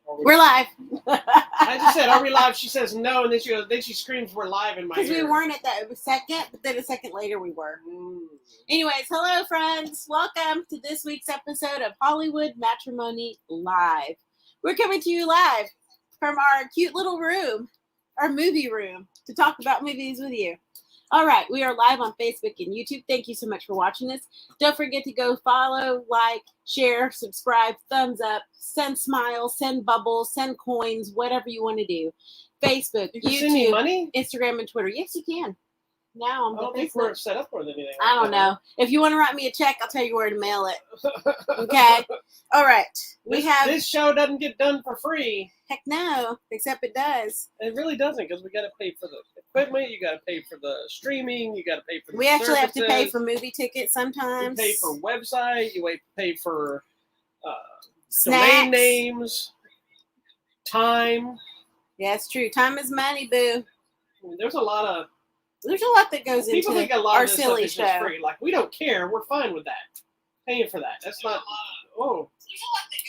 We're live. I just said, are we live? She says no, and then she goes. Then she screams, "We're live!" in my ear. Because we weren't at that second, but then a second later we were. Anyways, hello friends. Welcome to this week's episode of Hollywood Matrimony Live. We're coming to you live from our cute little room, our movie room, to talk about movies with you. All right, we are live on Facebook and YouTube. Thank you so much for watching this. Don't forget to go follow, like, share, subscribe, thumbs up, send smiles, send bubbles, send coins, whatever you want to do. Facebook, You can YouTube, send me money? Instagram, and Twitter. Yes, you can. Now I don't think we're set up for anything. I don't know. If you want to write me a check, I'll tell you where to mail it. Okay. All right. This show doesn't get done for free. Heck no, except it does. It really doesn't, because we got to pay for the equipment. You got to pay for the streaming. You got to pay for the We actually have to pay for movie tickets sometimes. You pay for website. You pay for SLAXX. domain names. Time. Yeah, it's true. Time is money, boo. I mean, there's a lot that goes people into think a lot our of this silly stuff is just show. free. Like, we don't care. We're fine with that. Paying for that. That's not. Oh.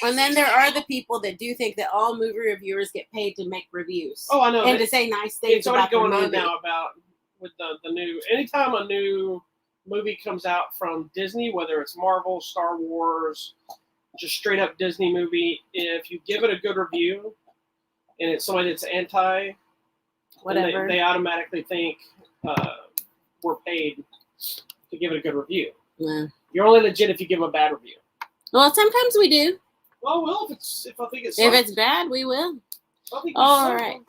And then there are the people that do think that all movie reviewers get paid to make reviews. Oh, I know. And to say nice things it's already about going the on movie. now about with the new. Anytime a new movie comes out from Disney, whether it's Marvel, Star Wars, just straight up Disney movie, if you give it a good review, and it's somebody that's anti, whatever, they automatically think we're paid to give it a good review. Yeah. You're only legit if you give a bad review. Well, sometimes we do. Oh well, if I think it's if it's bad, we will. I think all right.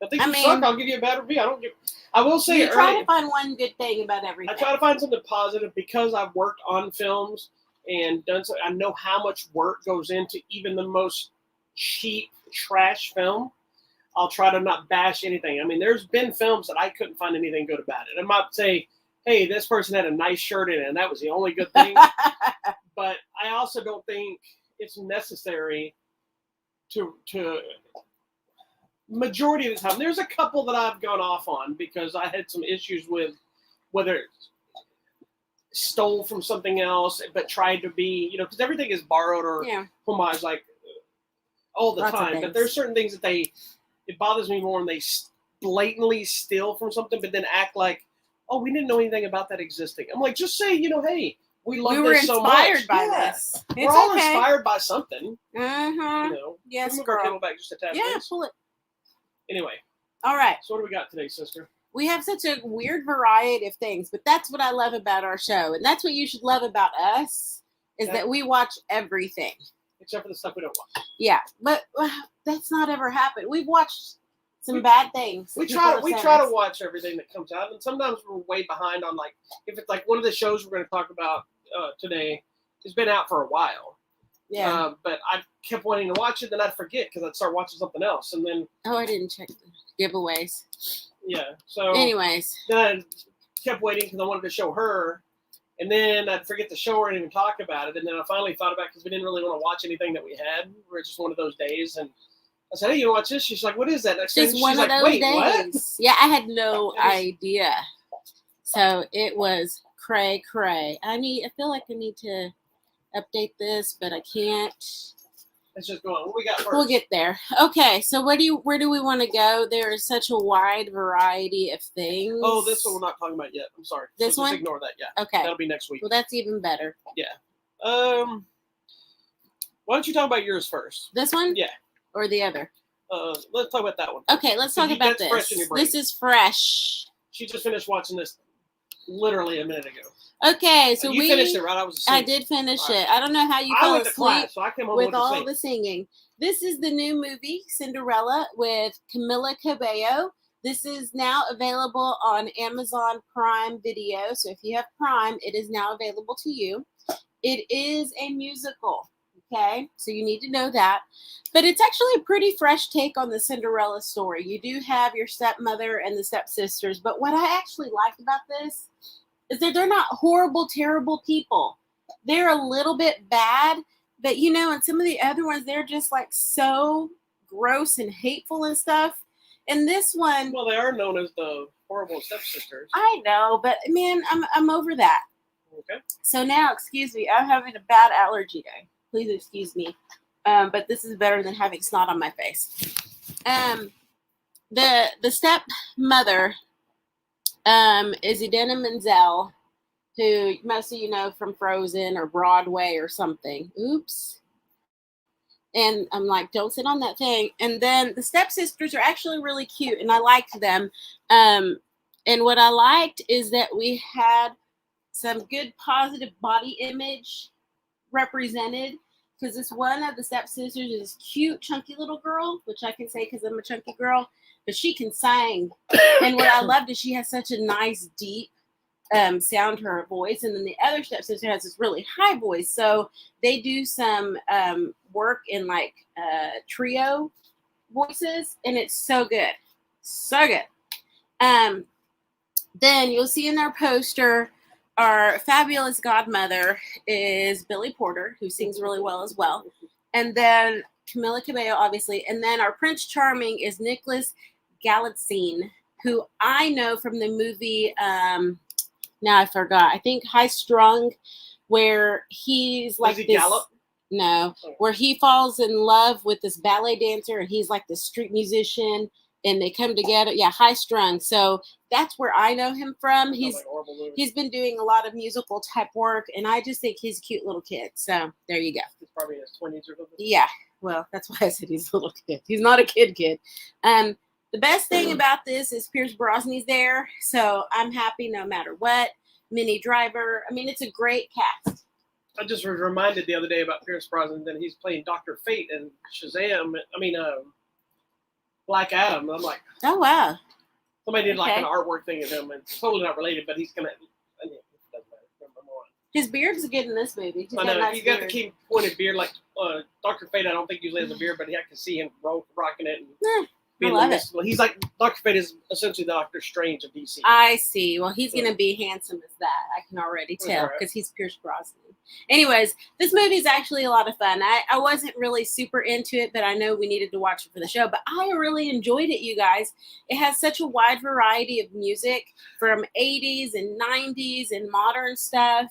I think you suck. I'll give you a bad review. I will say. You try to find one good thing about everything. I try to find something positive because I've worked on films and done so. I know how much work goes into even the most cheap trash film. I'll try to not bash anything. I mean, there's been films that I couldn't find anything good about it. I might say, hey, this person had a nice shirt in it, and that was the only good thing. But I also don't think it's necessary to majority of the time. There's a couple that I've gone off on because I had some issues with whether it stole from something else, but tried to be, because everything is borrowed or homage, like all the time. But there's certain things that it bothers me more when they blatantly steal from something, but then act like, oh, we didn't know anything about that existing. I'm like, just say, hey, we love this so much. We were inspired by this. We're all inspired by something. Mm-hmm. Yes, can we move our cable back just a tad, please? Pull it. Anyway. All right. So what do we got today, sister? We have such a weird variety of things, but that's what I love about our show. And that's what you should love about us, is that we watch everything. Except for the stuff we don't watch. Yeah, but that's not ever happened. We've watched some bad things. We try to watch everything that comes out, and sometimes we're way behind on, like, if it's like one of the shows we're going to talk about today has been out for a while. Yeah. But I kept wanting to watch it, then I'd forget because I'd start watching something else, and then. Oh, I didn't check the giveaways. Yeah. So. Anyways. Then I kept waiting because I wanted to show her, and then I'd forget to show her and even talk about it, and then I finally thought about it because we didn't really want to watch anything that we had. We were just one of those days, and. I said, hey, you watch this? She's like, what is that? Just one of those days. What? Yeah, I had no idea. So it was cray. I feel like I need to update this, but I can't. Let's just go on. What we got first? We'll get there. Okay, so where do we want to go? There is such a wide variety of things. Oh, this one we're not talking about yet. I'm sorry. This one? Just ignore that, yeah. Okay. That'll be next week. Well, that's even better. Yeah. Why don't you talk about yours first? This one? Yeah. Or the other? Let's talk about that one. Okay, let's talk about this. Fresh in your brain. This is fresh. She just finished watching this literally a minute ago. Okay, so you finished it, right? I did finish it. I don't know how you fell asleep class, so I came home with all the singing. This is the new movie, Cinderella, with Camila Cabello. This is now available on Amazon Prime Video. So if you have Prime, it is now available to you. It is a musical. Okay, so you need to know that. But it's actually a pretty fresh take on the Cinderella story. You do have your stepmother and the stepsisters, but what I actually like about this is that they're not horrible, terrible people. They're a little bit bad, but and some of the other ones, they're just like so gross and hateful and stuff. And this one... Well, they are known as the horrible stepsisters. I know, but man, I'm over that. Okay. So now, excuse me, I'm having a bad allergy day. Please excuse me. But this is better than having snot on my face. The stepmother is Idina Menzel, who most of you know from Frozen or Broadway or something. Oops. And I'm like, don't sit on that thing. And then the stepsisters are actually really cute, and I liked them. And what I liked is that we had some good positive body image represented, because this one of the stepsisters is this cute, chunky little girl, which I can say because I'm a chunky girl, but she can sing. And what I loved is she has such a nice, deep sound to her voice. And then the other stepsister has this really high voice. So they do some work in like trio voices, and it's so good. So good. Then you'll see in their poster, our fabulous godmother is Billy Porter, who sings really well as well. And then Camila Cabello, obviously. And then our Prince Charming is Nicholas Galitzine, who I know from the movie, now I forgot, I think High Strung, where he's like this. Gallop? No, where he falls in love with this ballet dancer, and he's like this street musician, and they come together. Yeah, High Strung. So that's where I know him from. He's been doing a lot of musical type work, and I just think he's a cute little kid. So there you go. He's probably in his 20s or something. Yeah, well, that's why I said he's a little kid. He's not a kid. The best thing about this is Pierce Brosnan's there, so I'm happy no matter what. Minnie Driver. I mean, it's a great cast. I just was reminded the other day about Pierce Brosnan that he's playing Dr. Fate in Shazam. Black Adam. I'm like, oh wow. Somebody did like an artwork thing of him, and it's totally not related, but he's gonna. His beard's good in this movie. I know. If you got the keen pointed beard like Dr. Fate, I don't think usually has a beard, but I can see him rocking it. And I love it. Well, he's like Dr. Fate is essentially Doctor Strange of DC. I see. Well, he's going to be handsome as that. I can already tell because he's Pierce Brosnan. Anyways, this movie is actually a lot of fun. I wasn't really super into it, but I know we needed to watch it for the show. But I really enjoyed it, you guys. It has such a wide variety of music from 80s and 90s and modern stuff.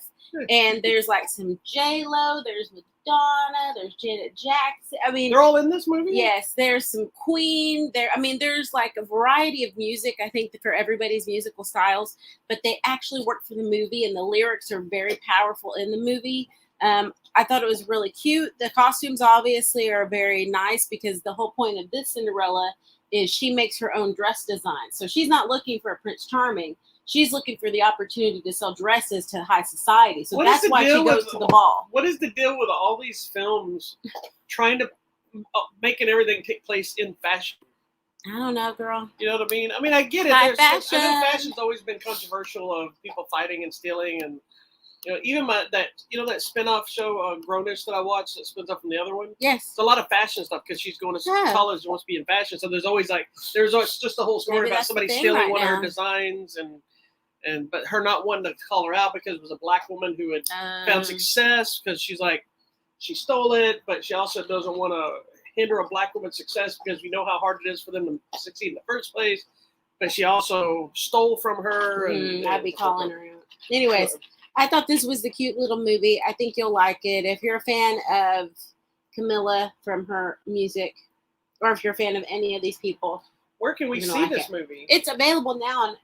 And there's like some J-Lo, there's Madonna, there's Janet Jackson. I mean, they're all in this movie? Yes, there's some Queen. There's like a variety of music, I think, for everybody's musical styles, but they actually work for the movie, and the lyrics are very powerful in the movie. I thought it was really cute. The costumes obviously are very nice, because the whole point of this Cinderella is she makes her own dress design. So she's not looking for a Prince Charming. She's looking for the opportunity to sell dresses to high society. So that's why she goes to the ball. What is the deal with all these films trying to making everything take place in fashion? I don't know, girl. You know what I mean? I mean, I get it. High fashion. I know fashion's always been controversial of people fighting and stealing, and even that spinoff show Grownish that I watched that spins off from the other one. Yes, it's a lot of fashion stuff because she's going to college and wants to be in fashion. So there's always just a whole story about somebody stealing one of her designs but her not wanting to call her out because it was a black woman who had found success, because she's like, she stole it, but she also doesn't want to hinder a black woman's success because we know how hard it is for them to succeed in the first place. But she also stole from her. I'd be calling her out. Anyways, I thought this was the cute little movie. I think you'll like it. If you're a fan of Camilla from her music, or if you're a fan of any of these people. Where can we see this movie? It's available now on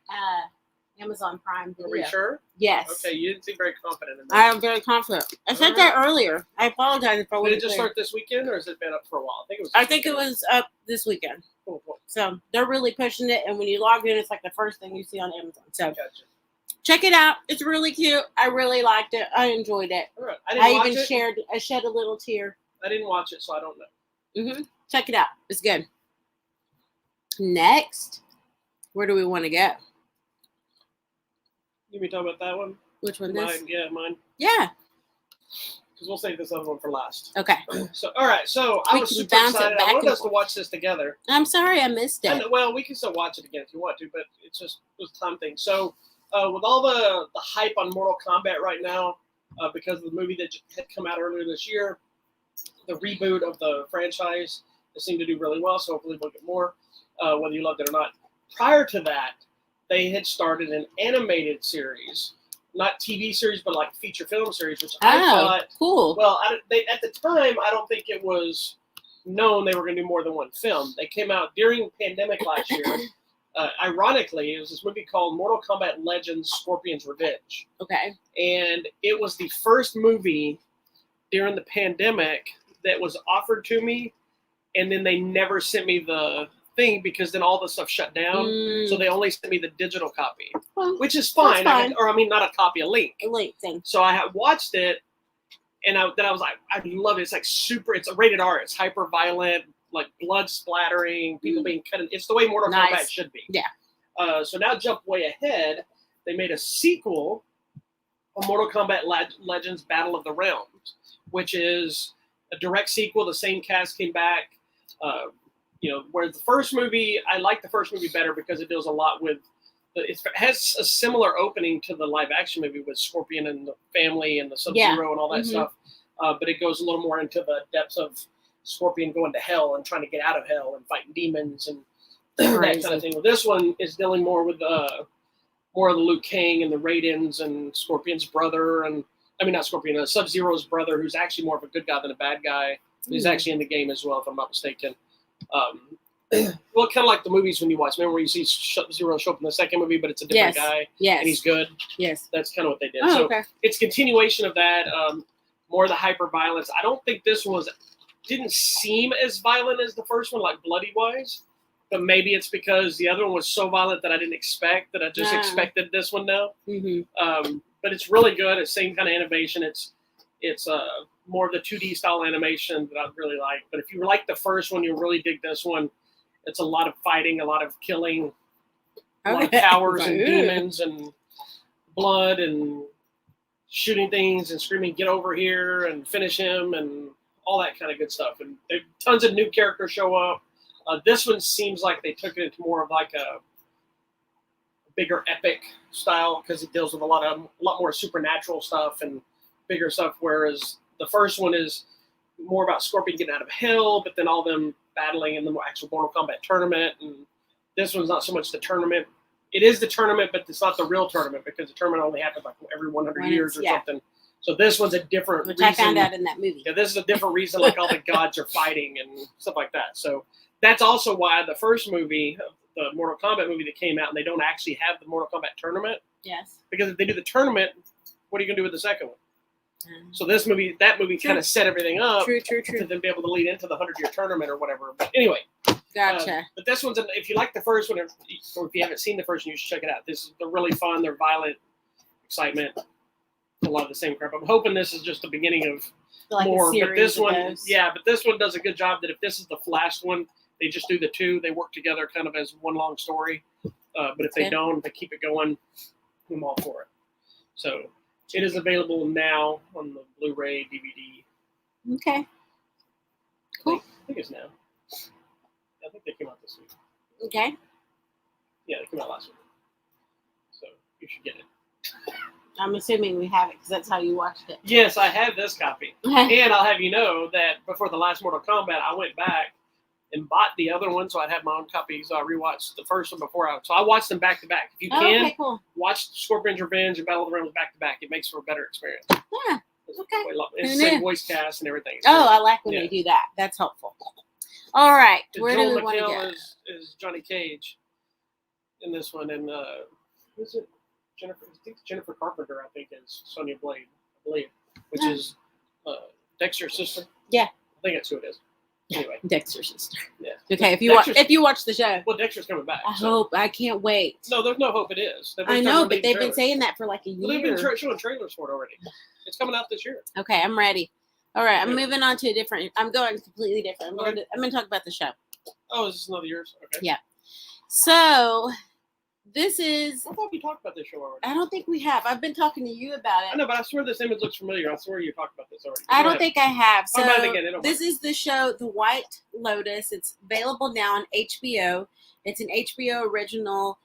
Amazon Prime Video. Are we sure? Yes. Okay, you didn't seem very confident in that. I am very confident. I said that earlier. I apologize if I wasn't. Did it just start this weekend, or has it been up for a while? I think it was up this weekend. Cool. So they're really pushing it, and when you log in, it's like the first thing you see on Amazon. So gotcha. Check it out. It's really cute. I really liked it. I enjoyed it. All right. I shed a little tear. I didn't watch it, so I don't know. Check it out. It's good. Next, where do we want to go? You mean talk about that one? Which one? Mine. This? Yeah, mine. Yeah. Because we'll save this other one for last. Okay. All right. So I was super excited. I wanted us to watch this together. I'm sorry I missed it. Well, we can still watch it again if you want to, but it was a time thing. So with all the hype on Mortal Kombat right now, because of the movie that had come out earlier this year, the reboot of the franchise, it seemed to do really well. So hopefully we'll get more, whether you loved it or not. Prior to that, they had started an animated series not TV series, but like feature film series, which I thought cool. Well, at the time, I don't think it was known they were going to do more than one film. They came out during the pandemic last year. Ironically, it was this movie called Mortal Kombat Legends: Scorpion's Revenge. Okay. And it was the first movie during the pandemic that was offered to me, and then they never sent me the thing because then all the stuff shut down. So they only sent me the digital copy, which is fine. Not a copy, a link. A link thing. So I had watched it, and then I was like, I love it. It's like it's a rated R. It's hyper violent, like blood splattering, people being cut. It's the way Mortal Kombat should be. Yeah. So now jump way ahead. They made a sequel of Mortal Kombat Legends: Battle of the Realms, which is a direct sequel. The same cast came back. Where the first movie, I like the first movie better because it deals a lot with. It has a similar opening to the live action movie with Scorpion and the family and the Sub-Zero and all that stuff. But it goes a little more into the depths of Scorpion going to hell and trying to get out of hell and fighting demons and that kind of thing. Well, this one is dealing more with more of the Liu Kang and the Raidens and Scorpion's brother not Scorpion, Sub-Zero's brother, who's actually more of a good guy than a bad guy. He's actually in the game as well, if I'm not mistaken. Well, kind of like the movies when you watch. Remember where you see Sub-Zero show up in the second movie, but it's a different guy, and he's good. Yes, that's kind of what they did. So it's continuation of that. More of the hyper violence. I don't think this one didn't seem as violent as the first one, like bloody wise. But maybe it's because the other one was so violent that I didn't expect that I just expected this one now. But it's really good. It's same kind of animation. It's more of the 2D style animation that I really like. But if you like the first one, you'll really dig this one. It's a lot of fighting, a lot of killing, a lot of powers and demons and blood and shooting things and screaming, "Get over here," and finish him and all that kind of good stuff. And tons of new characters show up. This one seems like they took it into more of like a bigger epic style because it deals with a lot more supernatural stuff and bigger stuff, whereas the first one is more about Scorpion getting out of hell, but then all them battling in the actual Mortal Kombat tournament. And this one's not so much the tournament. It is the tournament, but it's not the real tournament because the tournament only happens like every 100 years or something. So this one's a different reason. I found out in that movie. Yeah, this is a different reason, like all the gods are fighting and stuff like that. So that's also why the first movie, the Mortal Kombat movie that came out, and they don't actually have the Mortal Kombat tournament. Yes. Because if they do the tournament, what are you going to do with the second one? So that movie kind of set everything up to then be able to lead into the 100-year tournament or whatever. But anyway. Gotcha. But this one's, if you like the first one, or if you haven't seen the first one, you should check it out. They're really fun. They're violent, excitement, a lot of the same crap. I'm hoping this is just the beginning of more. But this one, but this one does a good job that if this is the last one, they just do the two. They work together kind of as one long story. But if they don't, if they keep it going, I'm all for it. So it is available now on the Blu-ray, DVD. Okay. Cool. I think it's now. I think they came out this week. Okay. Yeah, they came out last week. So you should get it. I'm assuming we have it because that's how you watched it. Yes, I have this copy. And I'll have you know that before the last Mortal Kombat, I went back and bought the other one, so I'd have my own copy. So I rewatched the first one before so I watched them back to back. If you can, watch Scorpion's Revenge and Battle of the Realms back to back. It makes for a better experience. Yeah. Okay. It's the same voice cast and everything. Oh, I like when they do that. That's helpful. All right. Where do we want to go? Is Johnny Cage in this one, and who's it? Jennifer Carpenter, I think, is Sonya Blade, I believe, which is Dexter's sister. Yeah. I think that's who it is. Anyway, Dexter's sister. Yeah. Okay, if you watch the show. Well, Dexter's coming back. I can't wait. No, there's no hope it is. I know, but they've been saying that for like a year. Well, they've been showing trailers for it already. It's coming out this year. Okay, I'm ready. All right, I'm moving on to a different. I'm going completely different. I'm going to talk about the show. Oh, is this another yours? Okay. Yeah. So, this is. I thought we talked about this show already. I don't think we have. I've been talking to you about it. I know, but I swear this image looks familiar. I swear you talked about this already. I don't think I have. So, this is the show, The White Lotus. It's available now on HBO. It's an HBO original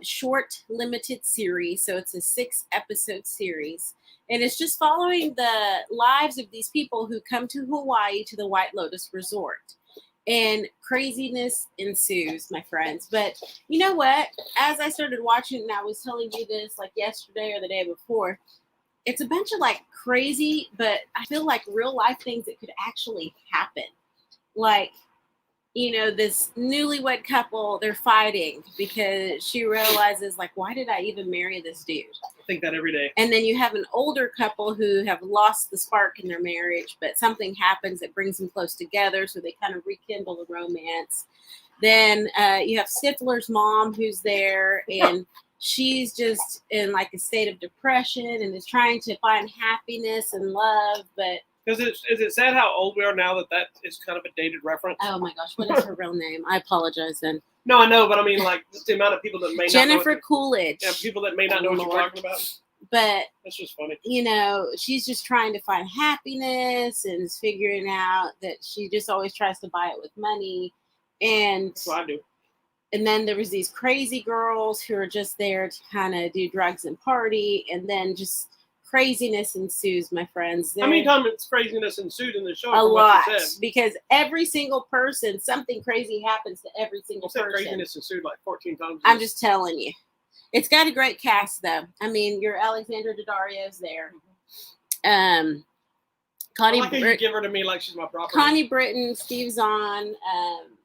short limited series. So, it's a 6-episode series. And it's just following the lives of these people who come to Hawaii to the White Lotus Resort. and craziness ensues, my friends. But you know what? As I started watching, and I was telling you this like yesterday or the day before, it's a bunch of like crazy, but I feel like real life things that could actually happen. Like, you know, this newlywed couple, they're fighting because she realizes, like, why did I even marry this dude? I think that every day. And then you have an older couple who have lost the spark in their marriage, but something happens that brings them close together, so they kind of rekindle the romance. Then you have Stifler's mom who's there, and she's just in like a state of depression and is trying to find happiness and love, but is it sad how old we are now that is kind of a dated reference? Oh my gosh, what is her real name? I apologize then. No, I know, but I mean, like, just the amount of people that may Jennifer not know Coolidge. Yeah, people that may not know what you're talking about. But that's just funny. You know, she's just trying to find happiness and is figuring out that she just always tries to buy it with money. And that's what I do. And then there was these crazy girls who are just there to kind of do drugs and party, and then just craziness ensues, my friends. How many times craziness ensued in the show? A lot, because every single person, something crazy happens to every single person. Craziness ensued like 14 times. I'm just telling you. It's got a great cast, though. I mean, your Alexandra Daddario's there. Connie, you give her to me like she's my property. Connie Britton, Steve Zahn,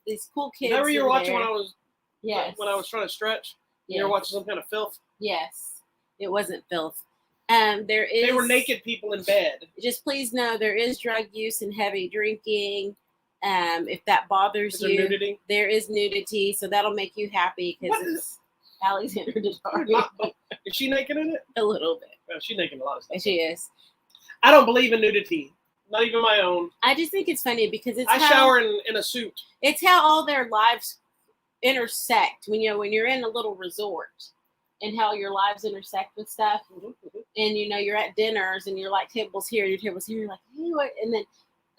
these cool kids. Is that what you were watching when I was? Yes. When I was trying to stretch. Yes. You were watching some kind of filth. Yes, it wasn't filth. They were naked people in bed. Just please know there is drug use and heavy drinking. If that bothers you, nudity? There is nudity, so that'll make you happy because it's Alexandra Daddario. Is she naked in it? A little bit. Well, she's naked in a lot of stuff. She is. I don't believe in nudity. Not even my own. I just think it's funny because I shower in a suit. It's how all their lives intersect when you're in a little resort. And how your lives intersect with stuff. And, you're at dinners and you're like, tables here, your tables here. You're like, hey, what? And then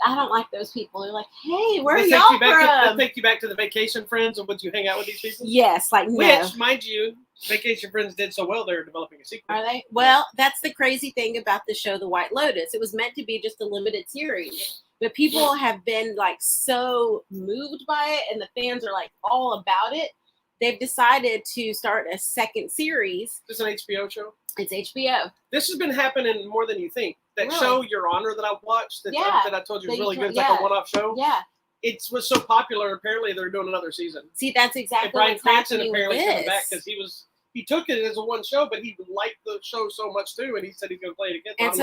I don't like those people. They're like, hey, where are y'all from? They'll take you back to the vacation friends and would you hang out with these people? Yes, like no. Which, mind you, Vacation Friends did so well, they're developing a sequel. Are they? Well, that's the crazy thing about the show, The White Lotus. It was meant to be just a limited series. But people have been like so moved by it and the fans are like all about it. They've decided to start a second series. Is this an HBO show? It's HBO. This has been happening more than you think. That show, Your Honor, that I watched, that I told you was really good. It's like a one-off show. Yeah. It was so popular, apparently they're doing another season. See, that's exactly Bryan what's happening apparently with coming back because he took it as a one show, but he liked the show so much too, and he said he's going to play it again. And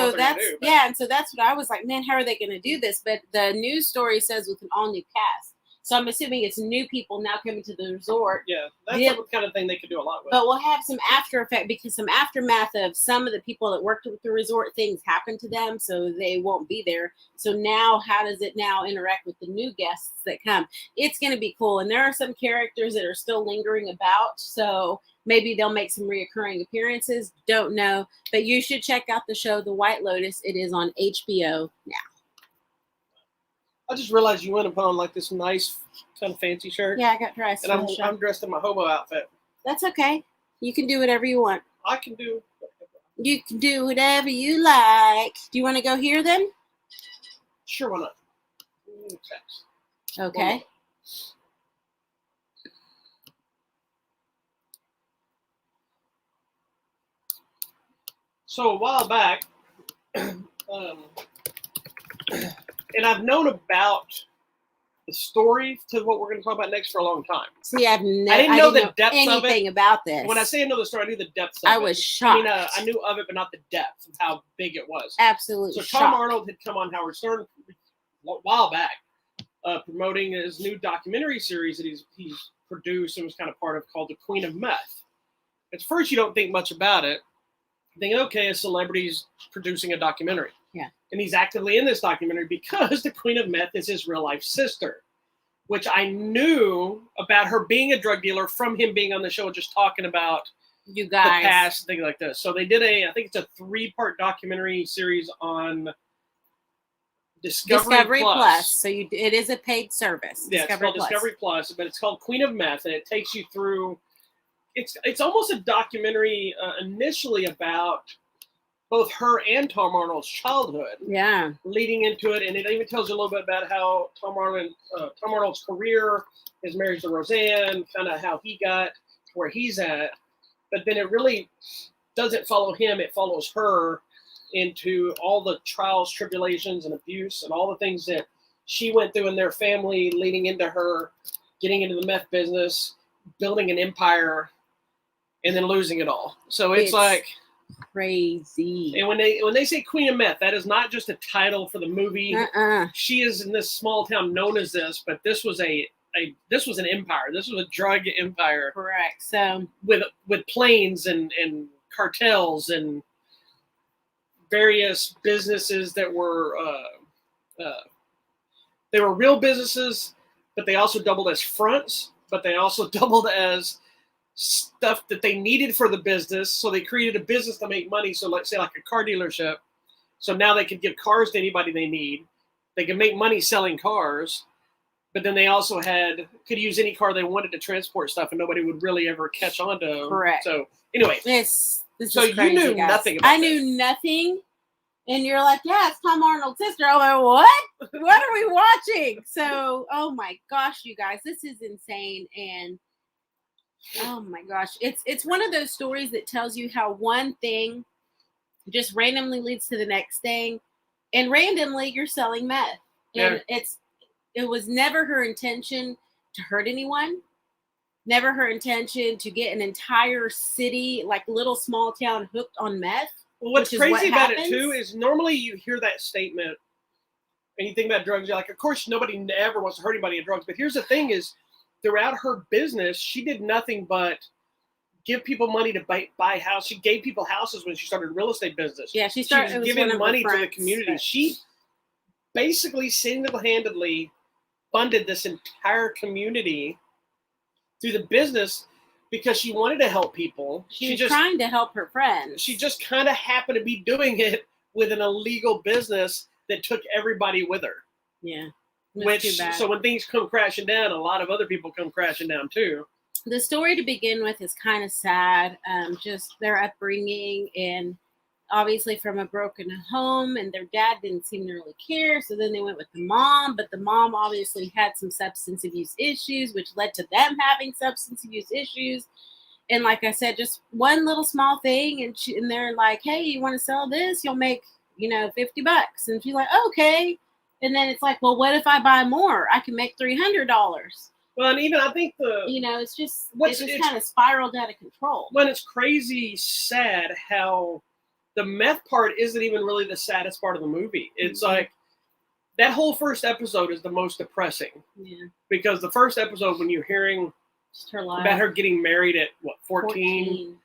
so that's what I was like, man, how are they going to do this? But the news story says with an all-new cast. So I'm assuming it's new people now coming to the resort. Yeah, that's the kind of thing they could do a lot with. But we'll have some after effect because some aftermath of some of the people that worked with the resort, things happened to them, so they won't be there. So now how does it now interact with the new guests that come? It's going to be cool. And there are some characters that are still lingering about, so maybe they'll make some reoccurring appearances. Don't know. But you should check out the show, The White Lotus. It is on HBO now. I just realized you went and put on like this nice kind of fancy shirt. Yeah, I got dressed. And I'm dressed in my hobo outfit. That's okay. You can do whatever you want. I can do. You can do whatever you like. Do you want to go here then? Sure, why not? Okay. So a while back, and I've known about the story to what we're going to talk about next for a long time. See, I didn't know the depth of anything about this. When I say I know the story, I knew the depth of it. I was shocked. I knew of it, but not the depth of how big it was. Absolutely So Tom Arnold had come on Howard Stern a while back, promoting his new documentary series that he's produced and was kind of part of called The Queen of Meth. At first, you don't think much about it. You think, okay, a celebrity's producing a documentary. Yeah. And he's actively in this documentary because the Queen of Meth is his real life sister, which I knew about her being a drug dealer from him being on the show, just talking about you guys the past, things like this. So they did I think it's a 3-part documentary series on Discovery Plus. So it is a paid service. Yeah, it's called Discovery Plus, but it's called Queen of Meth, and it takes you through. It's almost a documentary initially about both her and Tom Arnold's childhood. Yeah. Leading into it, and it even tells you a little bit about how Tom Arnold's career, his marriage to Roseanne, kind of how he got to where he's at. But then it really doesn't follow him; it follows her into all the trials, tribulations, and abuse, and all the things that she went through in their family, leading into her getting into the meth business, building an empire, and then losing it all. So it's like crazy. And when they say Queen of Meth, that is not just a title for the movie. She is in this small town known as this, but this was an empire. This was a drug empire. Correct. So with planes and cartels and various businesses that were they were real businesses, but they also doubled as fronts, but they also doubled as stuff that they needed for the business. So they created a business to make money. So let's say like a car dealership. So now they could give cars to anybody they need. They can make money selling cars, but then they also could use any car they wanted to transport stuff, and nobody would really ever catch on to them. Correct. So anyway, this so is crazy, you knew guys. nothing about I knew nothing. And you're like, yeah, it's Tom Arnold's sister. I'm like, what? What are we watching? So, oh my gosh, you guys, this is insane. And oh my gosh, it's one of those stories that tells you how one thing just randomly leads to the next thing, and randomly you're selling meth. And it was never her intention to hurt anyone. Never her intention to get an entire city, like little small town, hooked on meth. Well, what's crazy about it too is normally you hear that statement and you think about drugs, you're like, of course nobody ever wants to hurt anybody in drugs. But here's the thing is, throughout her business, she did nothing but give people money to buy house. She gave people houses when she started real estate business. Yeah, she was giving money to the community. She basically single-handedly funded this entire community through the business because she wanted to help people. She was just trying to help her friends. She just kind of happened to be doing it with an illegal business that took everybody with her. Yeah. So when things come crashing down, a lot of other people come crashing down too. The story to begin with is kind of sad. Just their upbringing, and obviously from a broken home, and their dad didn't seem to really care. So then they went with the mom, but the mom obviously had some substance abuse issues, which led to them having substance abuse issues. And like I said, just one little small thing, and they're like, hey, you want to sell this? You'll make, $50. And she's like, okay. And then it's like, well, what if I buy more? I can make $300. Well, and even I think it's just kind of spiraled out of control. When it's crazy sad how the meth part isn't even really the saddest part of the movie. It's like that whole first episode is the most depressing. Yeah. Because the first episode, when you're hearing just her life, about her getting married at 14.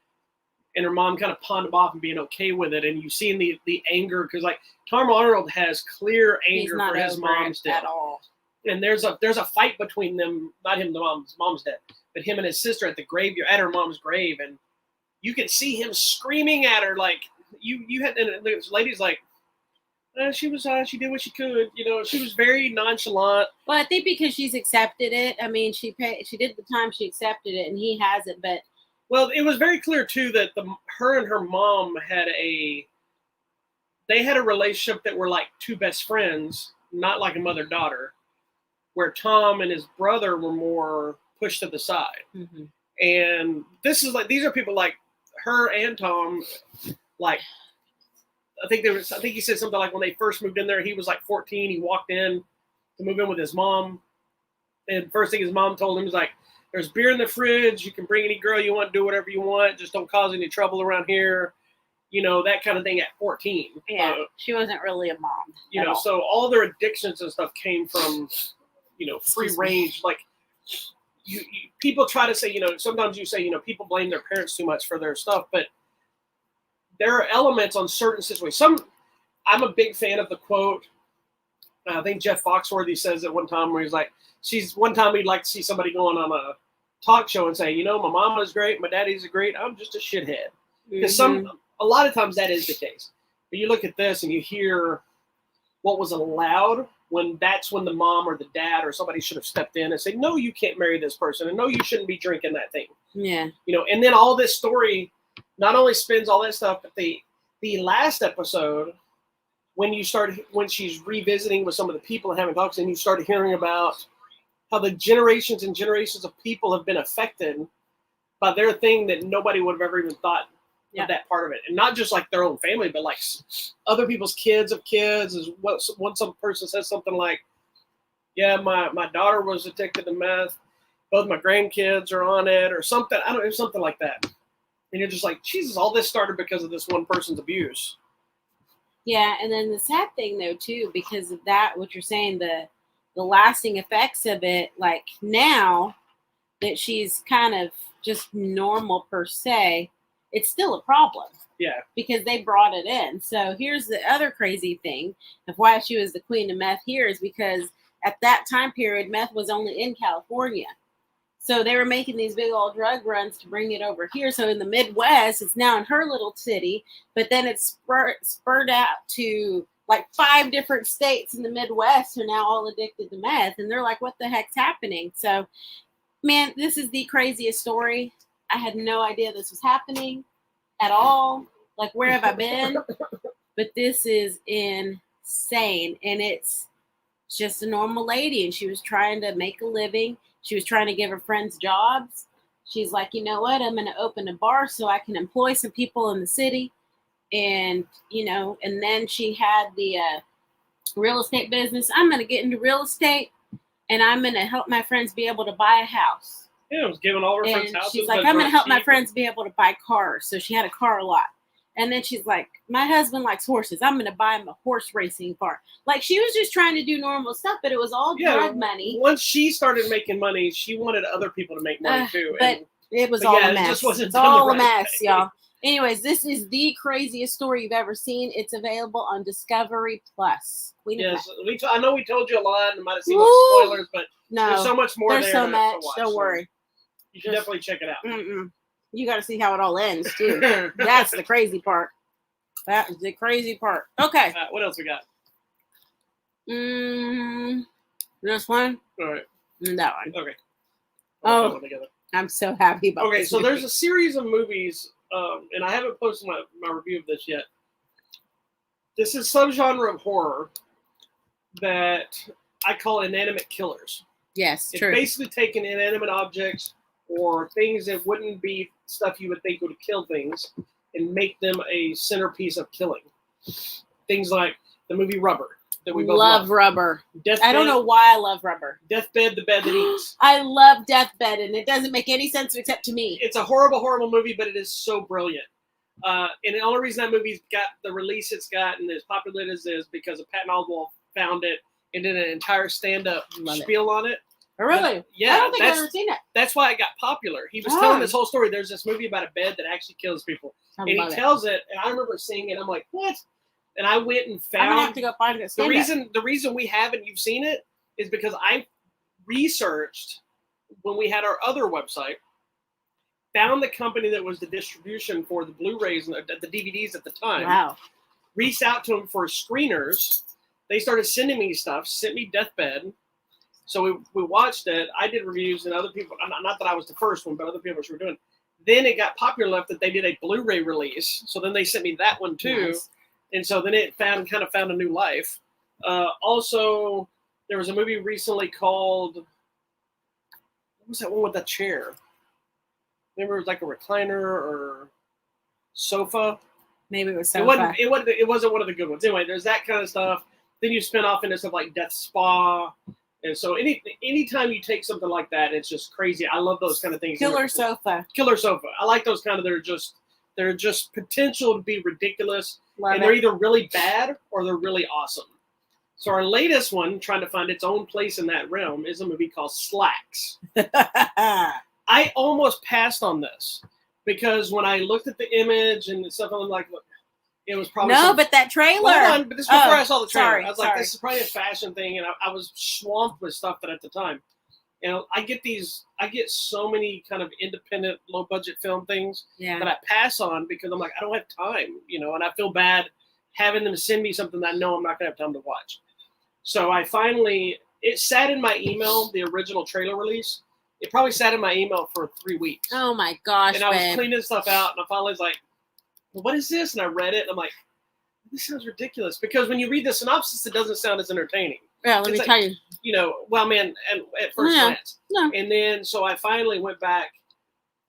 And her mom kind of pawned him off and being okay with it, and you see in the anger, because like Tom Arnold has clear anger for his mom's death at all. And there's a fight between them, not him, mom's dead, but him and his sister at the graveyard, at her mom's grave, and you can see him screaming at her like you had. And this lady's like, she did what she could, she was very nonchalant. Well, I think because she's accepted it. I mean, she did the time, she accepted it, and he hasn't, but. Well, it was very clear too that her and her mom had a relationship that were like two best friends, not like a mother-daughter, where Tom and his brother were more pushed to the side. Mm-hmm. And these are people like her and Tom, like I think he said something like when they first moved in there, he was like 14, he walked in to move in with his mom, and first thing his mom told him was like, there's beer in the fridge. You can bring any girl you want, do whatever you want. Just don't cause any trouble around here. That kind of thing at 14. Yeah, she wasn't really a mom. So all their addictions and stuff came from, free range. Like, people try to say, sometimes you say, people blame their parents too much for their stuff. But there are elements on certain situations. I'm a big fan of the quote. I think Jeff Foxworthy says it one time where he's like, one time we'd like to see somebody going on a talk show and say, my mama's great, my daddy's great, I'm just a shithead. Because a lot of times that is the case. But you look at this and you hear what was allowed that's when the mom or the dad or somebody should have stepped in and said, no, you can't marry this person, and no, you shouldn't be drinking that thing. Yeah. And then all this story not only spins all that stuff, but the last episode, when she's revisiting with some of the people and having talks, and you started hearing about how the generations and generations of people have been affected by their thing that nobody would have ever even thought of that part of it. And not just like their own family, but like other people's kids of kids. Is what when some person says something like, yeah, my daughter was addicted to meth. Both my grandkids are on it, or something. I don't know, something like that. And you're just like, Jesus, all this started because of this one person's abuse. Yeah, and then the sad thing though too, because of that, what you're saying, the lasting effects of it, like now that she's kind of just normal per se, it's still a problem. Yeah. Because they brought it in. So here's the other crazy thing of why she was the queen of meth here is because at that time period, meth was only in California. So they were making these big old drug runs to bring it over here. So in the Midwest, it's now in her little city, but then it's spurred out to like 5 different states in the Midwest are now all addicted to meth. And they're like, what the heck's happening? So, man, this is the craziest story. I had no idea this was happening at all. Like, where have I been? But this is insane. And it's just a normal lady. And she was trying to make a living. She was trying to give her friends jobs. She's like, you know what? I'm going to open a bar so I can employ some people in the city. And, and then she had the real estate business. I'm going to get into real estate and I'm going to help my friends be able to buy a house. Yeah, it was giving all her friends houses. She's like, I'm going to help my friends be able to buy cars. So she had a car lot. And then she's like, my husband likes horses. I'm going to buy him a horse racing car. Like, she was just trying to do normal stuff, but it was all drug money. Once she started making money, she wanted other people to make money too. But it was all a mess. It just wasn't it's all a mess, way. y'all. Anyways, this is the craziest story you've ever seen. It's available on Discovery Plus. Yes, I know we told you a lot. It might have seemed like spoilers, but there's so much more there. There's so much. To watch, don't worry. You should definitely check it out. You got to see how it all ends, too. That's the crazy part. That is the crazy part. Okay. What else we got? This one? All right. And that one. Okay. I'm so happy about this. Okay, so there's a series of movies, and I haven't posted my review of this yet. This is subgenre of horror that I call inanimate killers. Yes, it's true. It's basically taking inanimate objects or things that wouldn't be stuff you would think would kill things and make them a centerpiece of killing. Things like the movie Rubber that we both love. Rubber. Deathbed, I don't know why I love Rubber. Deathbed, the bed that eats. I love Deathbed, and it doesn't make any sense except to me. It's a horrible, horrible movie, but it is so brilliant. And the only reason that movie's got the release it's got and as popular it is because of Patton Oswalt found it and did an entire stand-up spiel on it. Oh, really? Yeah. I don't think I've ever seen it. That's why it got popular. He was telling this whole story. There's this movie about a bed that actually kills people. And he tells it, and I remember seeing it. I'm like, what? And I went and found. I'm gonna have to go find it. The reason we haven't you've seen it is because I researched when we had our other website, found the company that was the distribution for the Blu-rays and the DVDs at the time. Wow. Reached out to them for screeners. They started sending me stuff. Sent me Deathbed. So we watched it. I did reviews, and other people. Not that I was the first one, but other people were doing. Then it got popular enough that they did a Blu-ray release. So then they sent me that one too. Nice. And so then it found a new life. Also, there was a movie recently called, what was that one with the chair? Maybe it was like a recliner or sofa. Maybe it was sofa. It wasn't one of the good ones. Anyway, there's that kind of stuff. Then you spin off into stuff like Death Spa. And so anytime you take something like that, it's just crazy. I love those kind of things. Killer Sofa. I like those kind of, they're just potential to be ridiculous. They're either really bad or they're really awesome. So our latest one, trying to find its own place in that realm, is a movie called SLAXX. I almost passed on this because when I looked at the image and stuff, I'm like, look, it was probably but that trailer. Hold on, but this is before I saw the trailer. I was like, this is probably a fashion thing, and I was swamped with stuff at the time. And I get so many kind of independent, low budget film things that I pass on because I'm like, I don't have time, and I feel bad having them send me something that I know I'm not gonna have time to watch. So it sat in my email, the original trailer release. It probably sat in my email for 3 weeks. Oh my gosh, and I was cleaning stuff out, and I finally was like, well, what is this? And I read it, and I'm like, this sounds ridiculous. Because when you read the synopsis, it doesn't sound as entertaining. Yeah, let me tell you. You know, well, man, and at first glance. No. And then, so I finally went back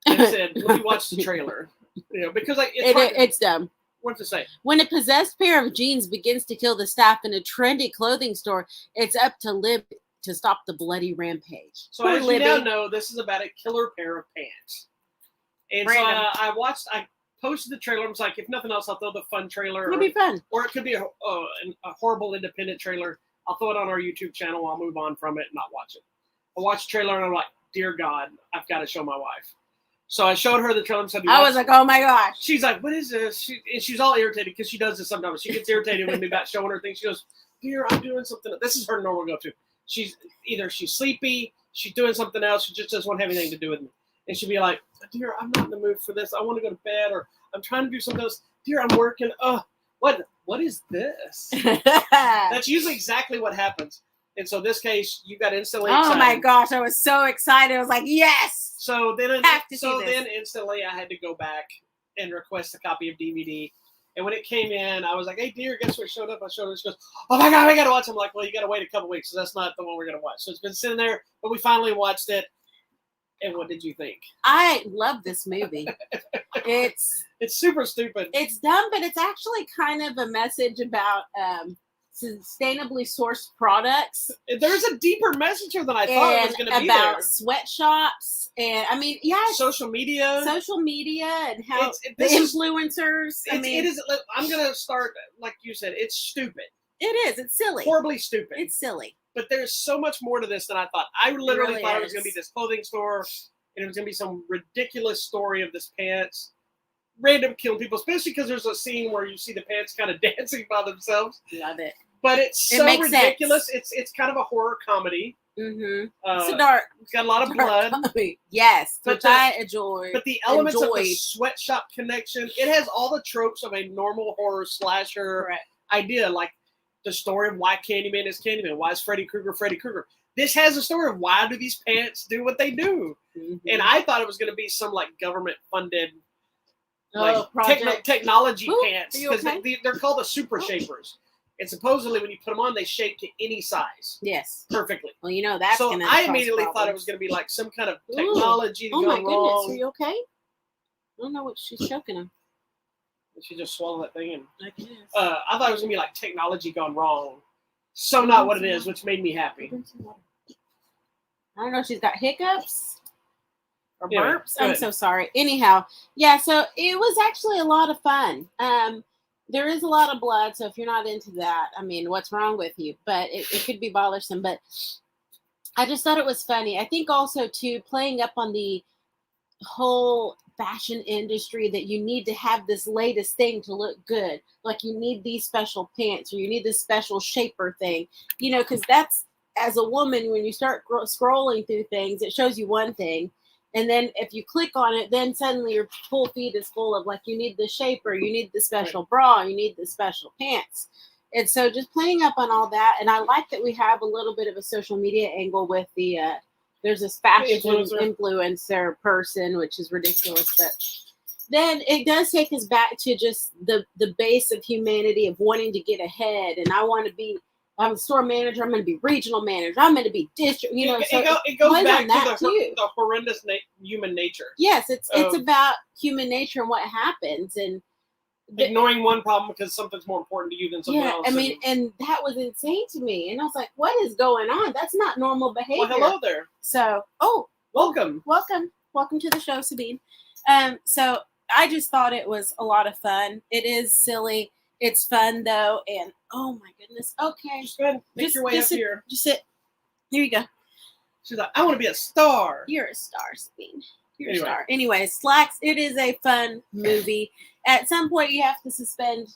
and said, let me watch the trailer. You know, because like it's dumb. What to say? When a possessed pair of jeans begins to kill the staff in a trendy clothing store, it's up to Lib to stop the bloody rampage. So as you now know, this is about a killer pair of pants. And so I posted the trailer. I was like, if nothing else, I'll throw the fun trailer. It'll be fun. Or it could be a horrible independent trailer. I'll throw it on our YouTube channel. I'll move on from it and not watch it. I watched the trailer and I'm like, dear God, I've got to show my wife. So I showed her the trailer and said, I was like, oh my gosh. She's like, what is this? And she's all irritated because she does this sometimes. She gets irritated with me about showing her things. She goes, dear, I'm doing something. This is her normal go-to. She's sleepy, she's doing something else, she just doesn't want to have anything to do with me. And she'd be like, dear, I'm not in the mood for this. I want to go to bed, or I'm trying to do something else. Dear, I'm working. What is this? That's usually exactly what happens. And so this case, you got instantly excited. Oh my gosh, I was so excited. I was like, yes. So then instantly I had to go back and request a copy of DVD. And when it came in, I was like, hey, dear, guess what showed up? I showed her. She goes, oh my God, I got to watch it. I'm like, well, you got to wait a couple weeks. So that's not the one we're going to watch. So it's been sitting there, but we finally watched it. And what did you think? I love this movie. It's super stupid. It's dumb, but it's actually kind of a message about sustainably sourced products. There's a deeper message here than I thought it was going to be about sweatshops and social media and how the influencers. It is. I'm going to start like you said. It's stupid. It is. It's silly. Horribly stupid. It's silly. But there's so much more to this than I thought. I literally thought it was going to be this clothing store, and it was going to be some ridiculous story of this pants. Random killing people, especially because there's a scene where you see the pants kind of dancing by themselves. Love it. But it's so ridiculous. Sense. It's kind of a horror comedy. Mm-hmm. It's dark. It's got a lot of blood. Comedy. Yes, but I enjoy. But the elements of the sweatshop connection, it has all the tropes of a normal horror slasher idea, like the story of why Candyman is Candyman, why is Freddy Krueger Freddy Krueger. This has a story of why do these pants do what they do. Mm-hmm. And I thought it was going to be some like government funded technology pants, because they're called the super shapers. And supposedly when you put them on, they shape to any size. Yes. Perfectly. Well, you know, that's so I immediately thought it was going to be like some kind of technology. Oh my goodness, are you okay? I don't know what she's choking on. She just swallowed that thing in. I guess. I thought it was going to be like technology gone wrong. So not what it is, which made me happy. I don't know. She's got hiccups or burps. I'm so sorry. Anyhow, yeah, so it was actually a lot of fun. There is a lot of blood, so if you're not into that, I mean, what's wrong with you? But it could be bothersome. But I just thought it was funny. I think also, too, playing up on the whole fashion industry that you need to have this latest thing to look good. Like you need these special pants or you need this special shaper thing, you know, because that's, as a woman, when you start scrolling through things, it shows you one thing. And then if you click on it, then suddenly your full feed is full of like, you need the shaper, you need the special bra, you need the special pants. And so just playing up on all that. And I like that we have a little bit of a social media angle with the, there's this fashion influencer person, which is ridiculous. But then it does take us back to just the base of humanity of wanting to get ahead. And I want to be, I'm a store manager. I'm going to be regional manager. I'm going to be district. You know, it goes back to the horrendous human nature. Yes, it's about human nature and what happens, and ignoring one problem because something's more important to you than something else. I mean, and that was insane to me. And I was like, "What is going on? That's not normal behavior." Well, hello there. So, welcome to the show, Sabine. So I just thought it was a lot of fun. It is silly. It's fun though, and oh my goodness. Okay, just go ahead and make your way up here. Just sit. Here you go. She's like, I want to be a star. You're a star, Sabine. You're a star. Anyway, SLAXX. It is a fun movie. At some point, you have to suspend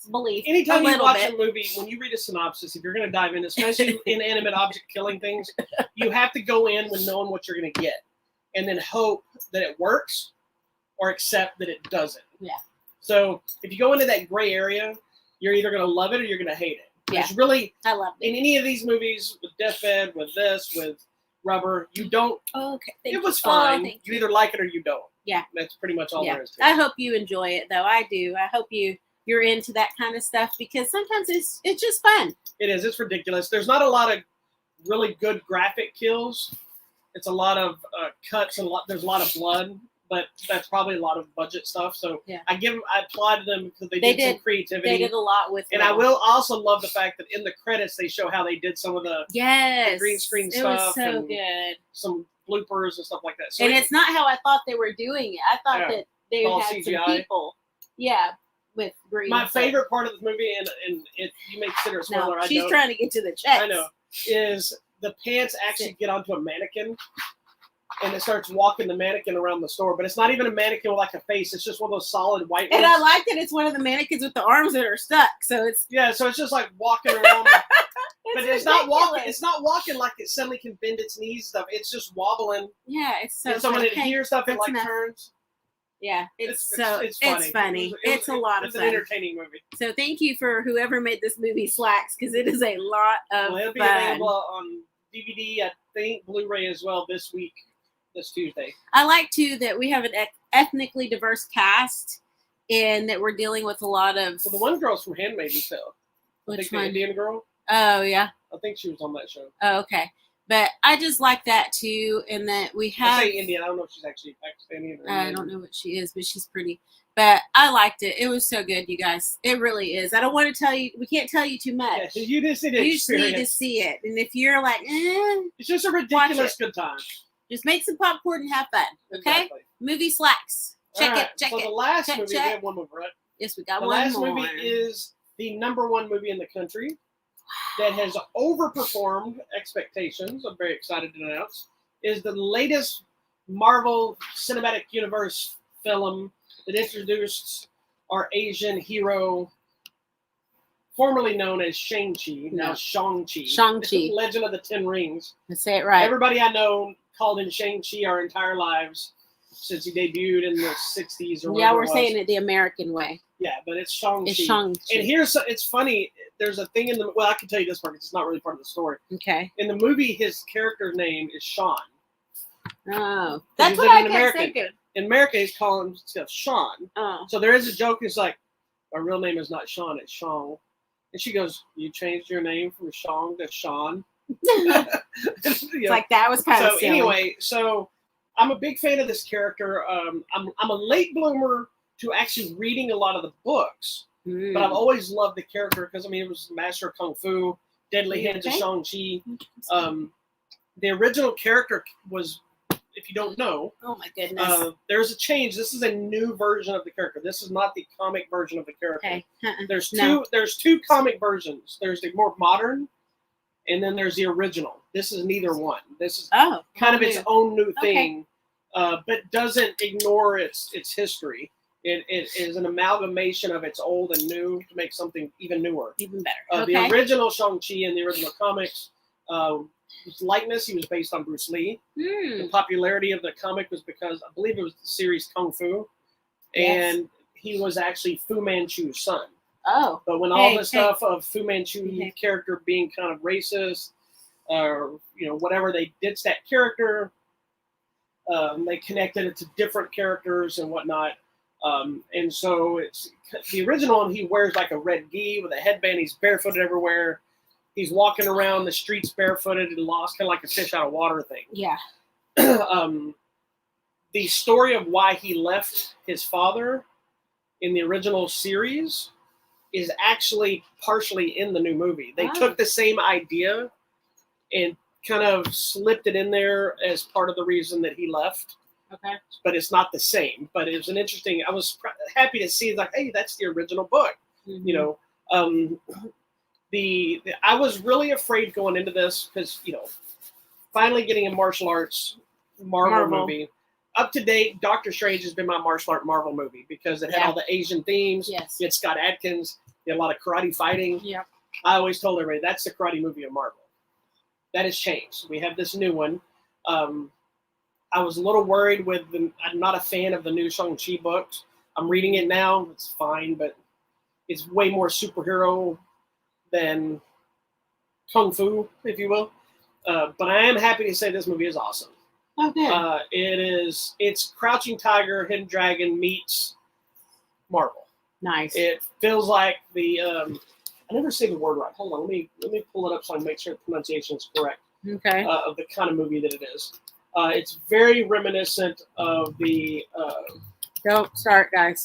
belief. Anytime you watch a movie, when you read a synopsis, if you're going to dive in, especially inanimate object killing things, you have to go in with knowing what you're going to get, and then hope that it works, or accept that it doesn't. Yeah. So if you go into that gray area, you're either going to love it or you're going to hate it. Yeah. It's really, I love it. In any of these movies, with Deathbed, with this, with Rubber, you don't. Oh, okay. It was fine. You either like it or you don't. Yeah. That's pretty much all there is to it. I hope you enjoy it, though. I do. I hope you're into that kind of stuff because sometimes it's just fun. It is. It's ridiculous. There's not a lot of really good graphic kills. It's a lot of cuts and there's a lot of blood, but that's probably a lot of budget stuff. So I applaud them because they did some creativity. They did a lot with it. And I will also love the fact that in the credits they show how they did some of the green screen stuff. It was so and good. Some bloopers and stuff like that. So and it's not how I thought they were doing it. I thought that they all had CGI. some people. Yeah. With green. My favorite part of this movie, and you may consider a spoiler. No, she's trying to get to the checks. I know. Is the pants actually get onto a mannequin, and it starts walking the mannequin around the store. But it's not even a mannequin with like a face. It's just one of those solid white ones. And I like that it's one of the mannequins with the arms that are stuck. So it's so it's just like walking around. But it's not walking. It's not walking like it suddenly can bend its knees stuff. It's just wobbling. Yeah, it's so. And so when it hears stuff, it like turns. Yeah, it's funny. It's a lot of fun. It's an entertaining movie. So thank you for whoever made this movie, SLAXX, because it is a lot of it'll be available on DVD, I think, Blu-ray as well this Tuesday. I like too that we have an ethnically diverse cast, and that we're dealing with a lot of. Well, the one girl's from Handmaid's Tale. Which one? The Indian girl. Oh yeah. I think she was on that show. Oh okay. But I just like that too, and that we have. I say Indian. I don't know if she's actually Pakistani or Indian. I don't know what she is, but she's pretty. But I liked it. It was so good, you guys. It really is. I don't want to tell you. We can't tell you too much. Yeah, you just need to just need to see it. And if you're like, it's just a ridiculous good time. Just make some popcorn and have fun. Okay. Exactly. Movie SLAXX. Check it. Check it. So the last movie, we have one more, right? Yes, we got one more. The last movie is the #1 movie in the country. That has overperformed expectations, I'm very excited to announce, is the latest Marvel Cinematic Universe film that introduced our Asian hero, formerly known as Shang-Chi, now Shang-Chi. Shang-Chi. Legend of the Ten Rings. Let's say it right. Everybody I know called him Shang-Chi our entire lives since he debuted in the 60s or whatever. Yeah, we're saying it the American way. Yeah, but it's Shang-Chi. It's Shang-Chi. And it's funny. There's a thing in the. Well, I can tell you this part because it's not really part of the story. Okay. In the movie, his character's name is Sean. Oh, that's what I kept thinking. In America, he's calling himself Sean. Oh. So there is a joke. It's like, our real name is not Sean, it's Sean. And she goes, "You changed your name from Sean to Sean." It's like that was kind of silly. Anyway, so I'm a big fan of this character. I'm a late bloomer to actually reading a lot of the books. But I've always loved the character because, it was Master of Kung Fu, Deadly Hands of Shang-Chi. The original character was, if you don't know, oh my goodness, there's a change. This is a new version of the character. This is not the comic version of the character. Okay. There's two comic versions. There's the more modern, and then there's the original. This is neither one. This is kind of its own new thing, but doesn't ignore its history. It is an amalgamation of its old and new to make something even newer. Even better. The original Shang-Chi in the original comics, his likeness, he was based on Bruce Lee. The popularity of the comic was because, I believe it was the series Kung Fu. And he was actually Fu Manchu's son. Oh. But when all the stuff of Fu Manchu character being kind of racist, or, whatever, they ditched that character. They connected it to different characters and whatnot. And so it's the original one. He wears like a red gi with a headband. He's barefooted everywhere. He's walking around the streets barefooted and lost, kind of like a fish out of water thing. Yeah. The story of why he left his father in the original series is actually partially in the new movie. They took the same idea and kind of slipped it in there as part of the reason that he left. Okay. But it's not the same. But it was an interesting. I was happy to see, like, hey, that's the original book. I was really afraid going into this because, finally getting a martial arts Marvel movie. Up to date, Doctor Strange has been my martial art Marvel movie because it had all the Asian themes. Yes. You had Scott Adkins. You had a lot of karate fighting. Yeah. I always told everybody that's the karate movie of Marvel. That has changed. We have this new one. I was a little worried I'm not a fan of the new Shang-Chi books. I'm reading it now. It's fine, but it's way more superhero than Kung Fu, if you will. But I am happy to say this movie is awesome. Oh, good. It's Crouching Tiger, Hidden Dragon meets Marvel. Nice. It feels like the I never say the word right. Hold on, let me pull it up so I can make sure the pronunciation is correct. Okay. Of the kind of movie that it is. It's very reminiscent of the. Don't start, guys.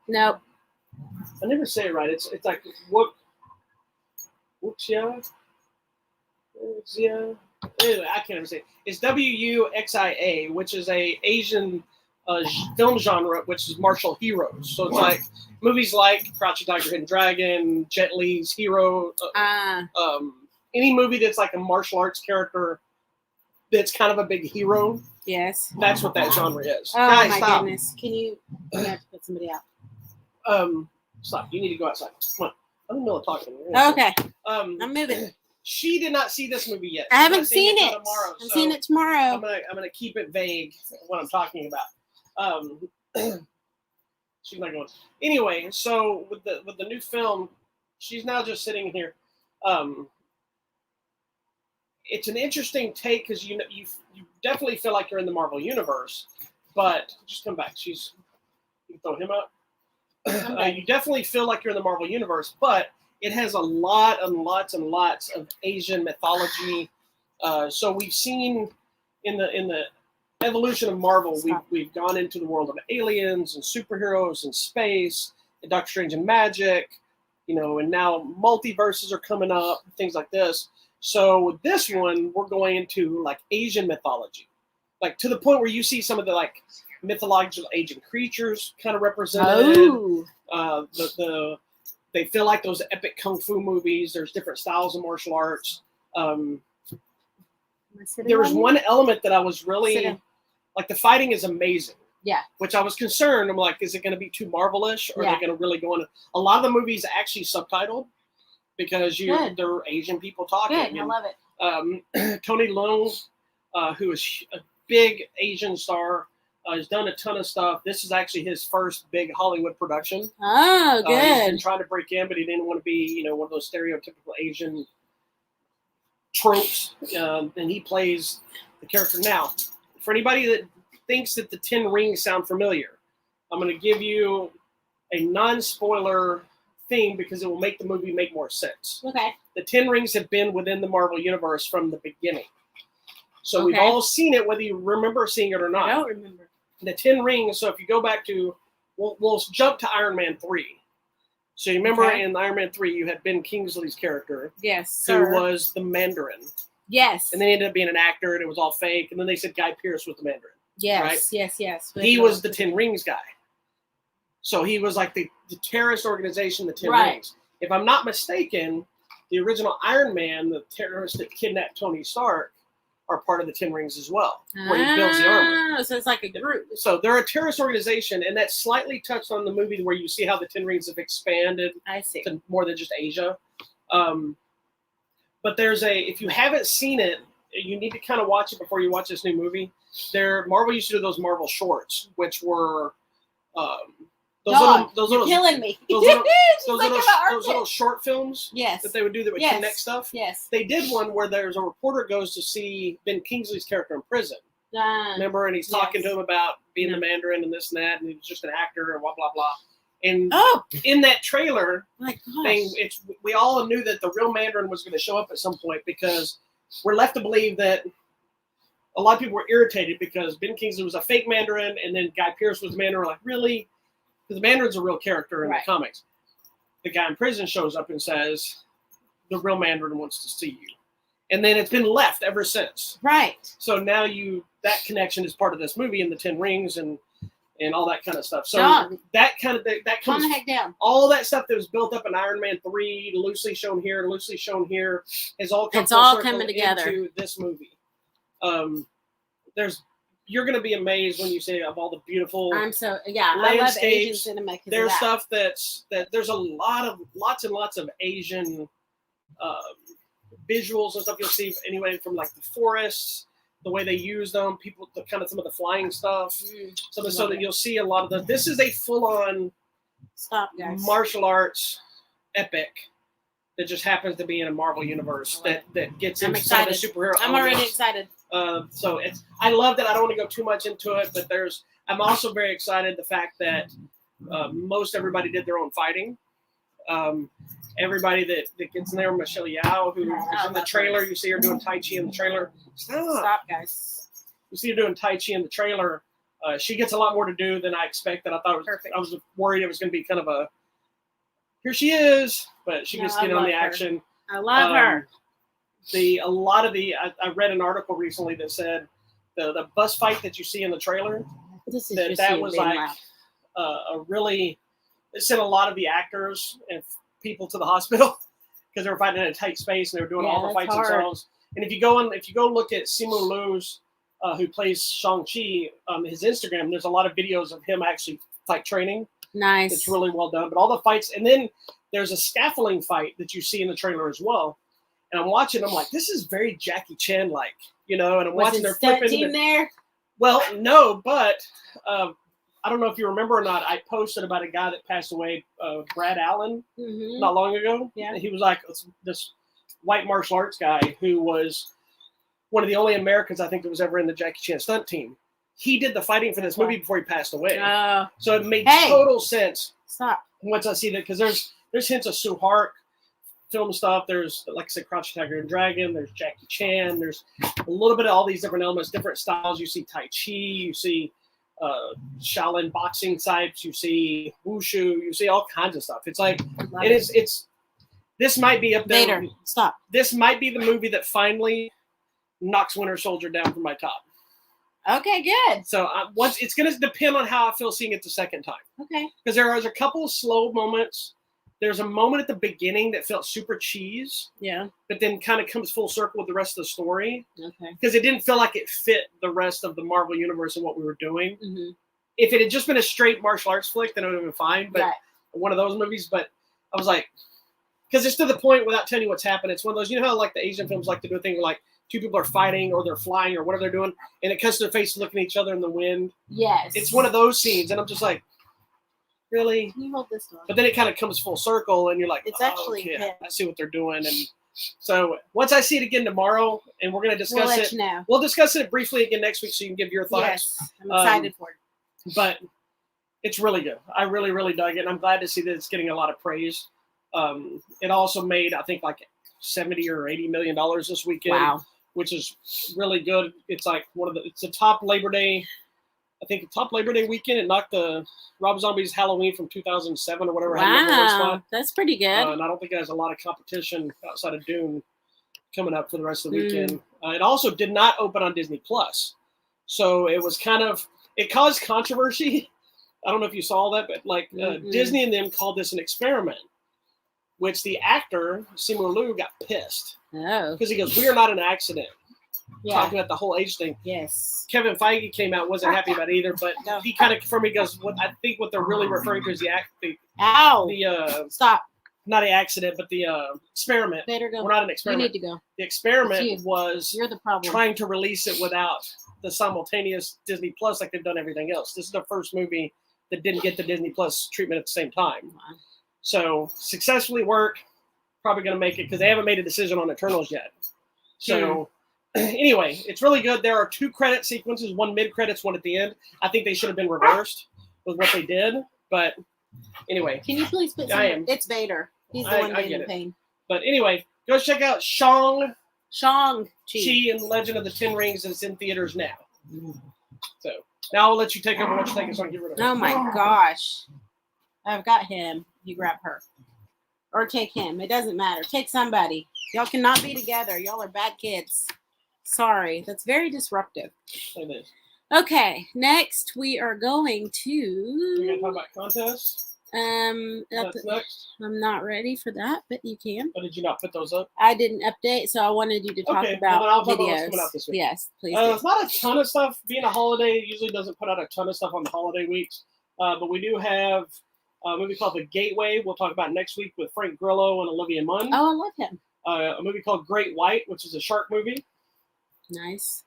Nope. I never say it right. It's like Wuxia. Anyway, I can't ever say it. It's WUXIA, which is a Asian film genre, which is martial heroes. So it's like movies like Crouching Tiger, Hidden Dragon, Jet Li's Hero. Any movie that's like a martial arts character that's kind of a big hero. Yes. That's what that genre is. Oh, Guys, my stop. goodness. You have to put somebody out. Stop. You need to go outside. Come on. I'm in the middle of talking. Okay. I'm moving. She did not see this movie yet. I haven't seen it. Tomorrow, I'm seeing it tomorrow. I'm gonna keep it vague what I'm talking about. She's not going. Anyway, so with the new film, she's now just sitting here. It's an interesting take because you definitely feel like you're in the Marvel universe, but just come back. You can throw him out. You definitely feel like you're in the Marvel universe, but it has a lot and lots and lots of Asian mythology. So we've seen in the evolution of Marvel, we've gone into the world of aliens and superheroes and space, and Doctor Strange and magic, and now multiverses are coming up, things like this. So with this one, we're going into like Asian mythology, like to the point where you see some of the like mythological Asian creatures kind of represented. Oh. They feel like those epic kung fu movies. There's different styles of martial arts. There was one element that I was really like. The fighting is amazing. Yeah. Which I was concerned. I'm like, is it going to be too Marvel-ish, or are they going to really go into? A lot of the movies are actually subtitled because they're Asian people talking. Good. I love it. Tony Leung, who is a big Asian star. He's done a ton of stuff. This is actually his first big Hollywood production. Oh, good. He's been trying to break in, but he didn't want to be, one of those stereotypical Asian tropes. And he plays the character. Now, for anybody that thinks that the 10 Rings sound familiar, I'm going to give you a non-spoiler thing because it will make the movie make more sense. Okay. The 10 Rings have been within the Marvel Universe from the beginning. So we've all seen it, whether you remember seeing it or not. I don't remember. The 10 Rings, so if you go back to, we'll jump to Iron Man 3. So you remember in Iron Man 3, you had Ben Kingsley's character. Yes, who was the Mandarin. Yes. And then he ended up being an actor, and it was all fake. And then they said Guy Pearce was the Mandarin. Yes, right? yes. He was the 10 Rings guy. So he was like the terrorist organization, the 10 Rings. If I'm not mistaken, the original Iron Man, the terrorist that kidnapped Tony Stark, are part of the 10 Rings as well, where he builds the armor. So it's like a group. So they're a terrorist organization, and that's slightly touched on the movie where you see how the 10 Rings have expanded to more than just Asia. But if you haven't seen it, you need to kind of watch it before you watch this new movie. Marvel used to do those Marvel shorts, which were you're killing me. Those little short films that they would do that would connect stuff. Yes. They did one where there's a reporter goes to see Ben Kingsley's character in prison. Remember? And he's talking to him about being the Mandarin and this and that, and he was just an actor and blah, blah, blah. And in that trailer, we all knew that the real Mandarin was going to show up at some point because we're left to believe that a lot of people were irritated because Ben Kingsley was a fake Mandarin and then Guy Pearce was the Mandarin. We're like, really? Because the Mandarin's a real character in the comics. The guy in prison shows up and says, the real Mandarin wants to see you. And then it's been left ever since. Right. So now that connection is part of this movie and the 10 Rings and all that kind of stuff. So that comes calm the heck down. All that stuff that was built up in Iron Man 3, loosely shown here, is all coming together into this movie. You're going to be amazed when you see of all the beautiful landscapes. I love Asian cinema. There's stuff that there's lots and lots of Asian visuals and stuff you'll see anyway from like the forests, the way they use them, some of the flying stuff. So that you'll see a lot of this is a full-on guys. martial arts epic that just happens to be in a Marvel universe that gets I'm into some of the excited. superhero. I'm already excited. So I love that. I don't want to go too much into it, but I'm also very excited the fact that most everybody did their own fighting. Everybody that gets in there, Michelle Yeoh, who is in the trailer, you see her doing Tai Chi in the trailer. Stop, guys. You see her doing Tai Chi in the trailer. She gets a lot more to do than I expected. I thought it was perfect. I was worried it was going to be kind of a here she is, but she gets to get on the action. I love her. I read an article recently that said the bus fight that you see in the trailer, that was like a really. It sent a lot of the actors and people to the hospital because they were fighting in a tight space and they were doing all the fights themselves. And if you go look at Simu Liu's, who plays Shang-Chi, his Instagram, there's a lot of videos of him actually fight training. Nice. It's really well done. But all the fights, and then there's a scaffolding fight that you see in the trailer as well. And I'm watching, I'm like, this is very Jackie Chan-like, and I'm watching their flipping. Team there? Well, no, but I don't know if you remember or not. I posted about a guy that passed away, Brad Allen, not long ago. Yeah. He was like this white martial arts guy who was one of the only Americans I think that was ever in the Jackie Chan stunt team. He did the fighting for this movie before he passed away. So it made total sense. Stop. Once I see that, because there's hints of Suhark film stuff. There's, like I said, Crouching Tiger and Dragon. There's Jackie Chan. There's a little bit of all these different elements, different styles. You see Tai Chi. You see Shaolin boxing types. You see Wushu. You see all kinds of stuff. It's like it's. This might be up there. Vader, stop. This might be the movie that finally knocks Winter Soldier down from my top. Okay, good. So once it's going to depend on how I feel seeing it the second time. Okay. Because there was a couple of slow moments. There's a moment at the beginning that felt super cheese. Yeah. But then kind of comes full circle with the rest of the story. Okay. Because it didn't feel like it fit the rest of the Marvel universe and what we were doing. Mm-hmm. If it had just been a straight martial arts flick, then it would have been fine. But one of those movies. But I was like, because it's to the point without telling you what's happened. It's one of those, how like the Asian films like to do a thing where like two people are fighting or they're flying or whatever they're doing, and it cuts to their face looking at each other in the wind. Yes. It's one of those scenes, and I'm just like, really? Can you hold this one? But then it kind of comes full circle, and you're like, it's actually him. I see what they're doing. And so once I see it again tomorrow, and we're going to discuss it. We'll discuss it briefly again next week so you can give your thoughts. Yes, I'm excited for it. But it's really good. I really, really dug it, and I'm glad to see that it's getting a lot of praise. It also made, I think, like $70 or $80 million this weekend. Wow. Which is really good. It's like it's a top Labor Day, I think, top Labor Day weekend. It knocked the Rob Zombie's Halloween from 2007 or whatever. Wow, that's pretty good. And I don't think it has a lot of competition outside of Dune coming up for the rest of the weekend. It also did not open on Disney Plus, so it was it caused controversy. I don't know if you saw that, but like Disney and them called this an experiment, which the actor Simu Liu got pissed. Oh. Because he goes, we are not an accident. Yeah. Talking about the whole age thing. Yes. Kevin Feige came out, wasn't happy about it either, but he kind of, for me, goes, I think what they're really referring to is Stop. Not the accident, but the experiment. Better go. We're not an experiment. You need to go. The experiment was You're the problem. Trying to release it without the simultaneous Disney Plus like they've done everything else. This is the first movie that didn't get the Disney Plus treatment at the same time. Wow. So successfully worked. Probably going to make it because they haven't made a decision on Eternals yet. So anyway, it's really good. There are 2 credit sequences, one mid-credits, one at the end. I think they should have been reversed with what they did. But anyway. Can you please put It's Vader. He's the one being in pain. But anyway, go check out Shang-Chi and Legend of the Ten Rings, and it's in theaters now. So now I'll let you take over what you're taking so I can get rid of it. Oh my gosh. I've got him. You grab her. Or take him. It doesn't matter. Take somebody. Y'all cannot be together. Y'all are bad kids. Sorry. That's very disruptive. It is. Okay. Next, we are going to... We're going to talk about contests? That's next? I'm not ready for that, but you can. Oh, did you not put those up? I didn't update, so I wanted you to talk about videos. Coming out this week. Yes, please. It's not a ton of stuff. Being a holiday, it usually doesn't put out a ton of stuff on the holiday weeks. But we do have... a movie called The Gateway, we'll talk about next week with Frank Grillo and Olivia Munn. Oh, I love him. A movie called Great White, which is a shark movie. Nice.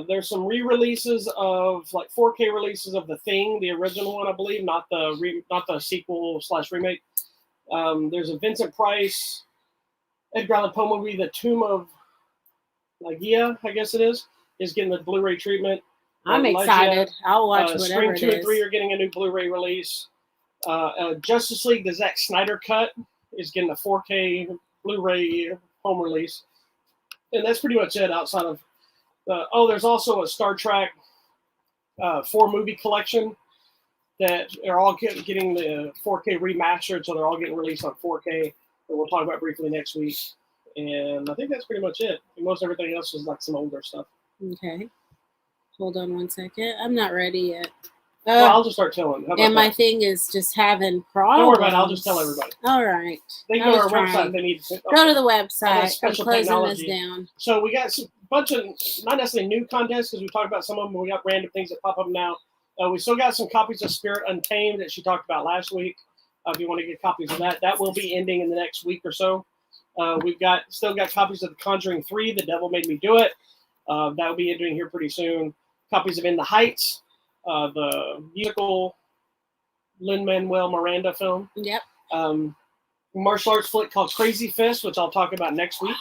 There's some re-releases of, like, 4K releases of The Thing, the original one, I believe, not the sequel / remake. There's a Vincent Price Edgar Allan Poe movie, The Tomb of Ligeia, I guess it is getting the Blu-ray treatment. I'm excited. I'll watch whatever Scream it 2 is. and 3 are getting a new Blu-ray release. Justice League, the Zack Snyder cut, is getting a 4K Blu-ray home release. And that's pretty much it outside of... there's also a Star Trek 4-movie collection that are all getting the 4K remastered, so they're all getting released on 4K. That we'll talk about briefly next week. And I think that's pretty much it. Most everything else is like some older stuff. Okay. Hold on one second. I'm not ready yet. Well, I'll just start telling. And my thing is just having problems. Don't worry about it. I'll just tell everybody. All right. They can go to our website if they need to. Go to the website. I'm closing technology. this down. So we got a bunch of, not necessarily new contests, because we talked about some of them, but we got random things that pop up now. We still got some copies of Spirit Untamed that she talked about last week. If you want to get copies of that, that will be ending in the next week or so. We've still got copies of The Conjuring 3, The Devil Made Me Do It. That will be ending here pretty soon. Copies of In the Heights, the musical Lin-Manuel Miranda film. Yep. Martial arts flick called Crazy Fist, which I'll talk about next week.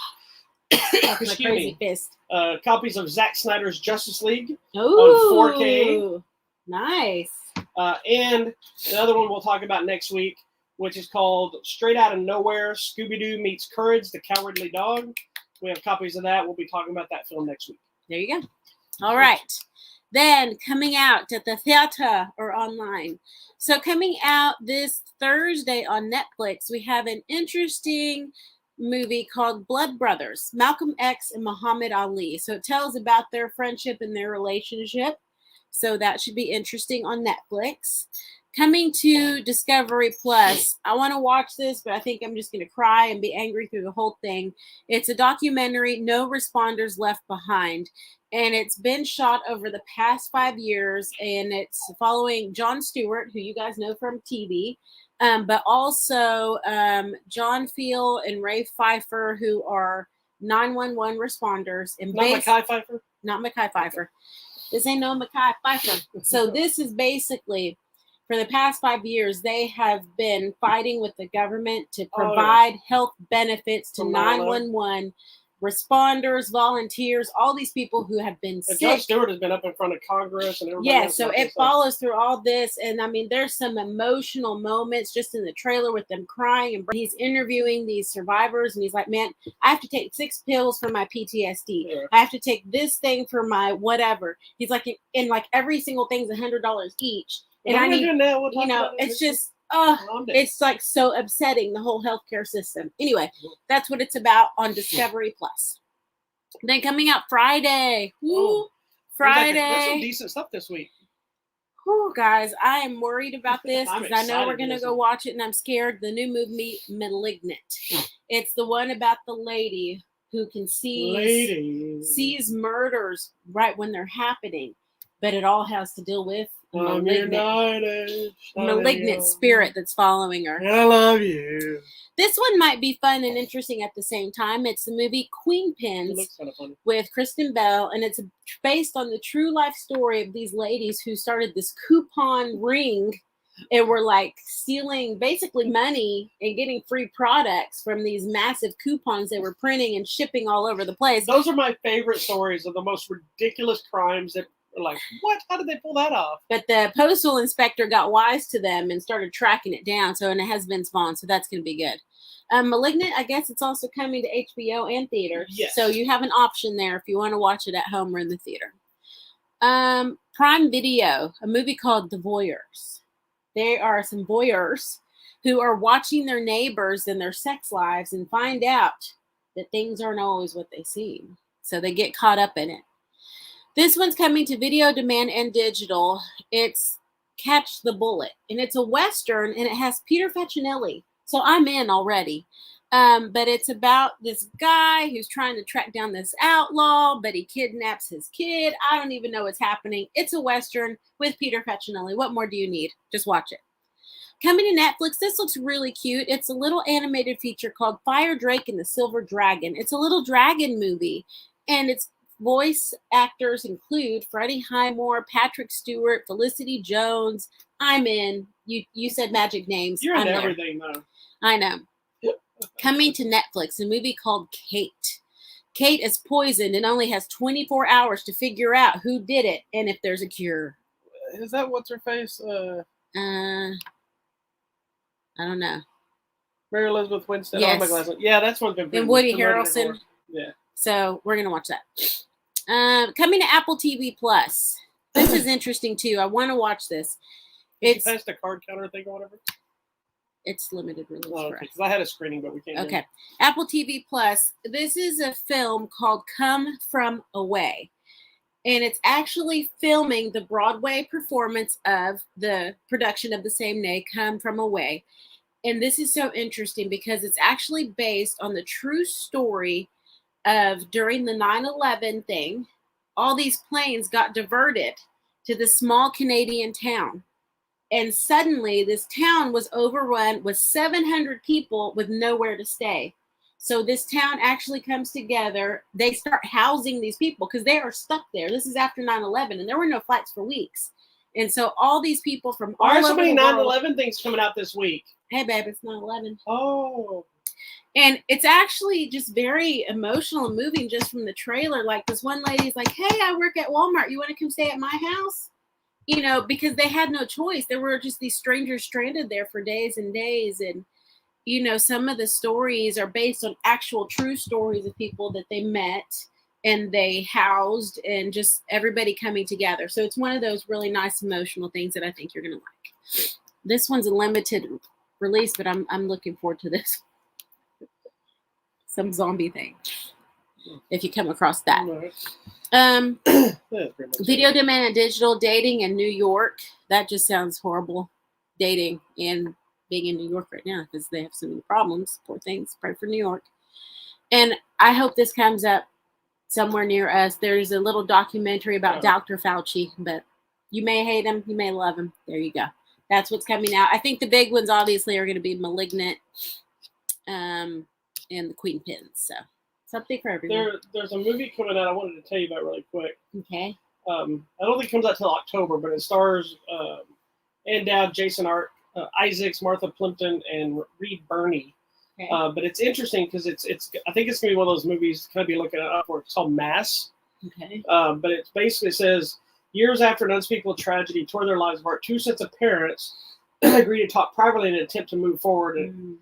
Excuse Crazy me. Fist. Copies of Zack Snyder's Justice League on 4K. Nice. And the other one we'll talk about next week, which is called Straight Out of Nowhere, Scooby-Doo Meets Courage, the Cowardly Dog. We have copies of that. We'll be talking about that film next week. There you go. All right. Then coming out at the theater or online. So coming out this Thursday on Netflix, we have an interesting movie called Blood Brothers, Malcolm X and Muhammad Ali. So it tells about their friendship and their relationship. So that should be interesting on Netflix. Coming to Discovery Plus, I want to watch this, but I think I'm just going to cry and be angry through the whole thing. It's a documentary, No Responders Left Behind, and it's been shot over the past 5 years, and it's following Jon Stewart, who you guys know from TV, but also John Field and Ray Pfeiffer, who are 911 responders. And not Mekhi Pfeiffer? Not Mekhi Pfeiffer. This ain't no Mekhi Pfeiffer. So this is basically... For the past 5 years, they have been fighting with the government to provide health benefits to 911 responders, volunteers, all these people who have been sick. Jon Stewart has been up in front of Congress and everybody. Yeah, so it follows through all this. And I mean, there's some emotional moments just in the trailer with them crying. And he's interviewing these survivors. And he's like, man, I have to take 6 pills for my PTSD. Yeah. I have to take this thing for my whatever. He's like, and like every single thing's $100 each. And I need, it's just, it's like so upsetting, the whole healthcare system. Anyway, that's what it's about on Discovery Plus. Then coming out Friday. Friday. There's some decent stuff this week. Guys, I am worried about this because I know we're going to go watch it and I'm scared. The new movie, Malignant. It's the one about the lady who can sees murders right when they're happening, but it all has to deal with malignant spirit that's following her. I love you. This one might be fun and interesting at the same time. It's the movie Queen Pins with Kristen Bell, and it's based on the true life story of these ladies who started this coupon ring and were like stealing basically money and getting free products from these massive coupons they were printing and shipping all over the place. Those are my favorite stories of the most ridiculous crimes that like, what? How did they pull that off? But the postal inspector got wise to them and started tracking it down. So, and it has been spawned. So that's going to be good. Malignant, I guess it's also coming to HBO and theaters. Yes. So you have an option there if you want to watch it at home or in the theater. Prime Video, a movie called The Voyeurs. There are some voyeurs who are watching their neighbors and their sex lives and find out that things aren't always what they seem. So they get caught up in it. This one's coming to video demand and digital. It's Catch the Bullet, and it's a Western, and it has Peter Facinelli. So I'm in already. But it's about this guy who's trying to track down this outlaw, but he kidnaps his kid. I don't even know what's happening. It's a Western with Peter Facinelli. What more do you need? Just watch it. Coming to Netflix, this looks really cute. It's a little animated feature called Fire Drake and the Silver Dragon. It's a little dragon movie, and its voice actors include Freddie Highmore, Patrick Stewart, Felicity Jones. I'm in. You said magic names. You're in everything, though. I know. Coming to Netflix, a movie called Kate. Kate is poisoned and only has 24 hours to figure out who did it and if there's a cure. Is that what's her face? I don't know. Mary Elizabeth Winstead. Yes. Oh my God. Yeah, that's one's been. And Woody Harrelson. Yeah. So we're gonna watch that. Coming to Apple TV Plus. This is interesting too. I want to watch this. It's past the card counter thing or whatever. It's limited release for us. Because I had a screening, but we can't. Okay. Apple TV Plus. This is a film called Come From Away. And it's actually filming the Broadway performance of the production of the same name, Come From Away. And this is so interesting because it's actually based on the true story of during the 9/11 thing, all these planes got diverted to this small Canadian town. And suddenly this town was overrun with 700 people with nowhere to stay. So this town actually comes together. They start housing these people because they are stuck there. This is after 9/11 and there were no flights for weeks. And so all these people from all over the world. Why are so many 9/11 things coming out this week? Hey, babe, it's 9/11. Oh. And it's actually just very emotional and moving just from the trailer. Like this one lady's like, hey, I work at Walmart. You want to come stay at my house? You know, because they had no choice. There were just these strangers stranded there for days and days. And, you know, some of the stories are based on actual true stories of people that they met and they housed and just everybody coming together. So it's one of those really nice emotional things that I think you're going to like. This one's a limited release, but I'm looking forward to this. Some zombie thing. If you come across that. Video demand and digital dating in New York. That just sounds horrible. Dating and being in New York right now because they have so many problems. Poor things. Pray for New York. And I hope this comes up somewhere near us. There's a little documentary about Dr. Fauci, but you may hate him, you may love him. There you go. That's what's coming out. I think the big ones obviously are going to be Malignant and the Queen Pins. So something for everyone. There's a movie coming out I wanted to tell you about really quick. Okay. I don't think it comes out till October, but it stars Ann Dowd, Jason Isaacs, Martha Plimpton, and Reed Birney. Okay. But it's interesting because it's I think it's gonna be one of those movies to kind of be looking out for. It's called Mass. Okay. But it basically says years after an unspeakable tragedy tore their lives apart, two sets of parents agree to talk privately in an attempt to move forward. And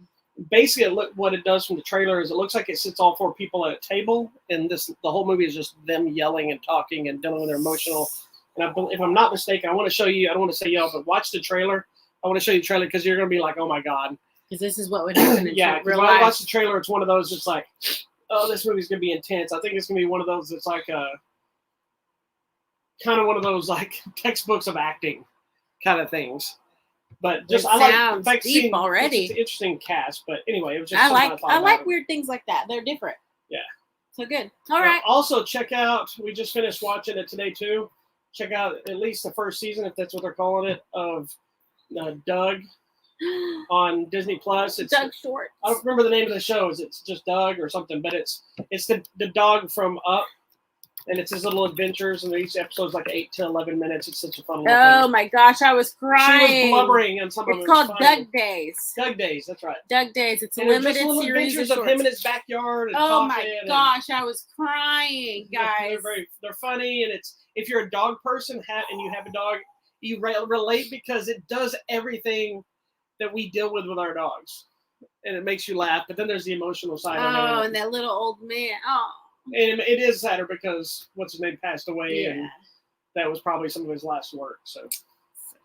basically, what it does from the trailer is it looks like it sits all four people at a table, and the whole movie is just them yelling and talking and dealing with their emotional. And if I'm not mistaken, I want to show you. I don't want to say y'all, but watch the trailer. I want to show you the trailer because you're gonna be like, oh my god. Because this is what would happen in real when life. I watch the trailer, it's one of those that's like, oh, this movie's going to be intense. I think it's going to be one of those that's like kind of one of those like textbooks of acting kind of things. But just I like deep already. It's an interesting cast, but anyway, it was just I like weird things like that. They're different. Yeah. So good. All right. Also, check out. We just finished watching it today too. Check out at least the first season, if that's what they're calling it, of Doug. On Disney Plus. It's Doug Short. I don't remember the name of the show. It's just Doug or something, but it's the dog from Up, and it's his little adventures, and each episode's like 8 to 11 minutes. It's such a fun little Oh thing. my gosh, I was crying. She was blubbering on some of it. It's called Doug Days. Doug Days, that's right. Doug Days. It's a and limited just little series adventures of him in his backyard. And oh my gosh, I was crying, guys. They're funny, and it's if you're a dog person and you have a dog, you relate because it does everything that we deal with our dogs, and it makes you laugh. But then there's the emotional side of it. Oh, and that little old man. Oh, and it is sadder because what's his name passed away, and that was probably some of his last work. So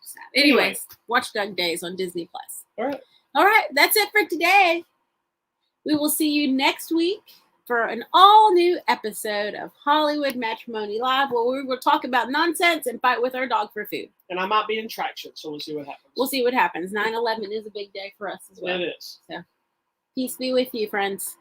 sad. Anyways, watch Doug Days on Disney Plus. All right, that's it for today. We will see you next week for an all-new episode of Hollywood Matrimony Live, where we will talk about nonsense and fight with our dog for food. And I might be in traction, so we'll see what happens. We'll see what happens. 9/11 is a big day for us as well. It is. So, peace be with you, friends.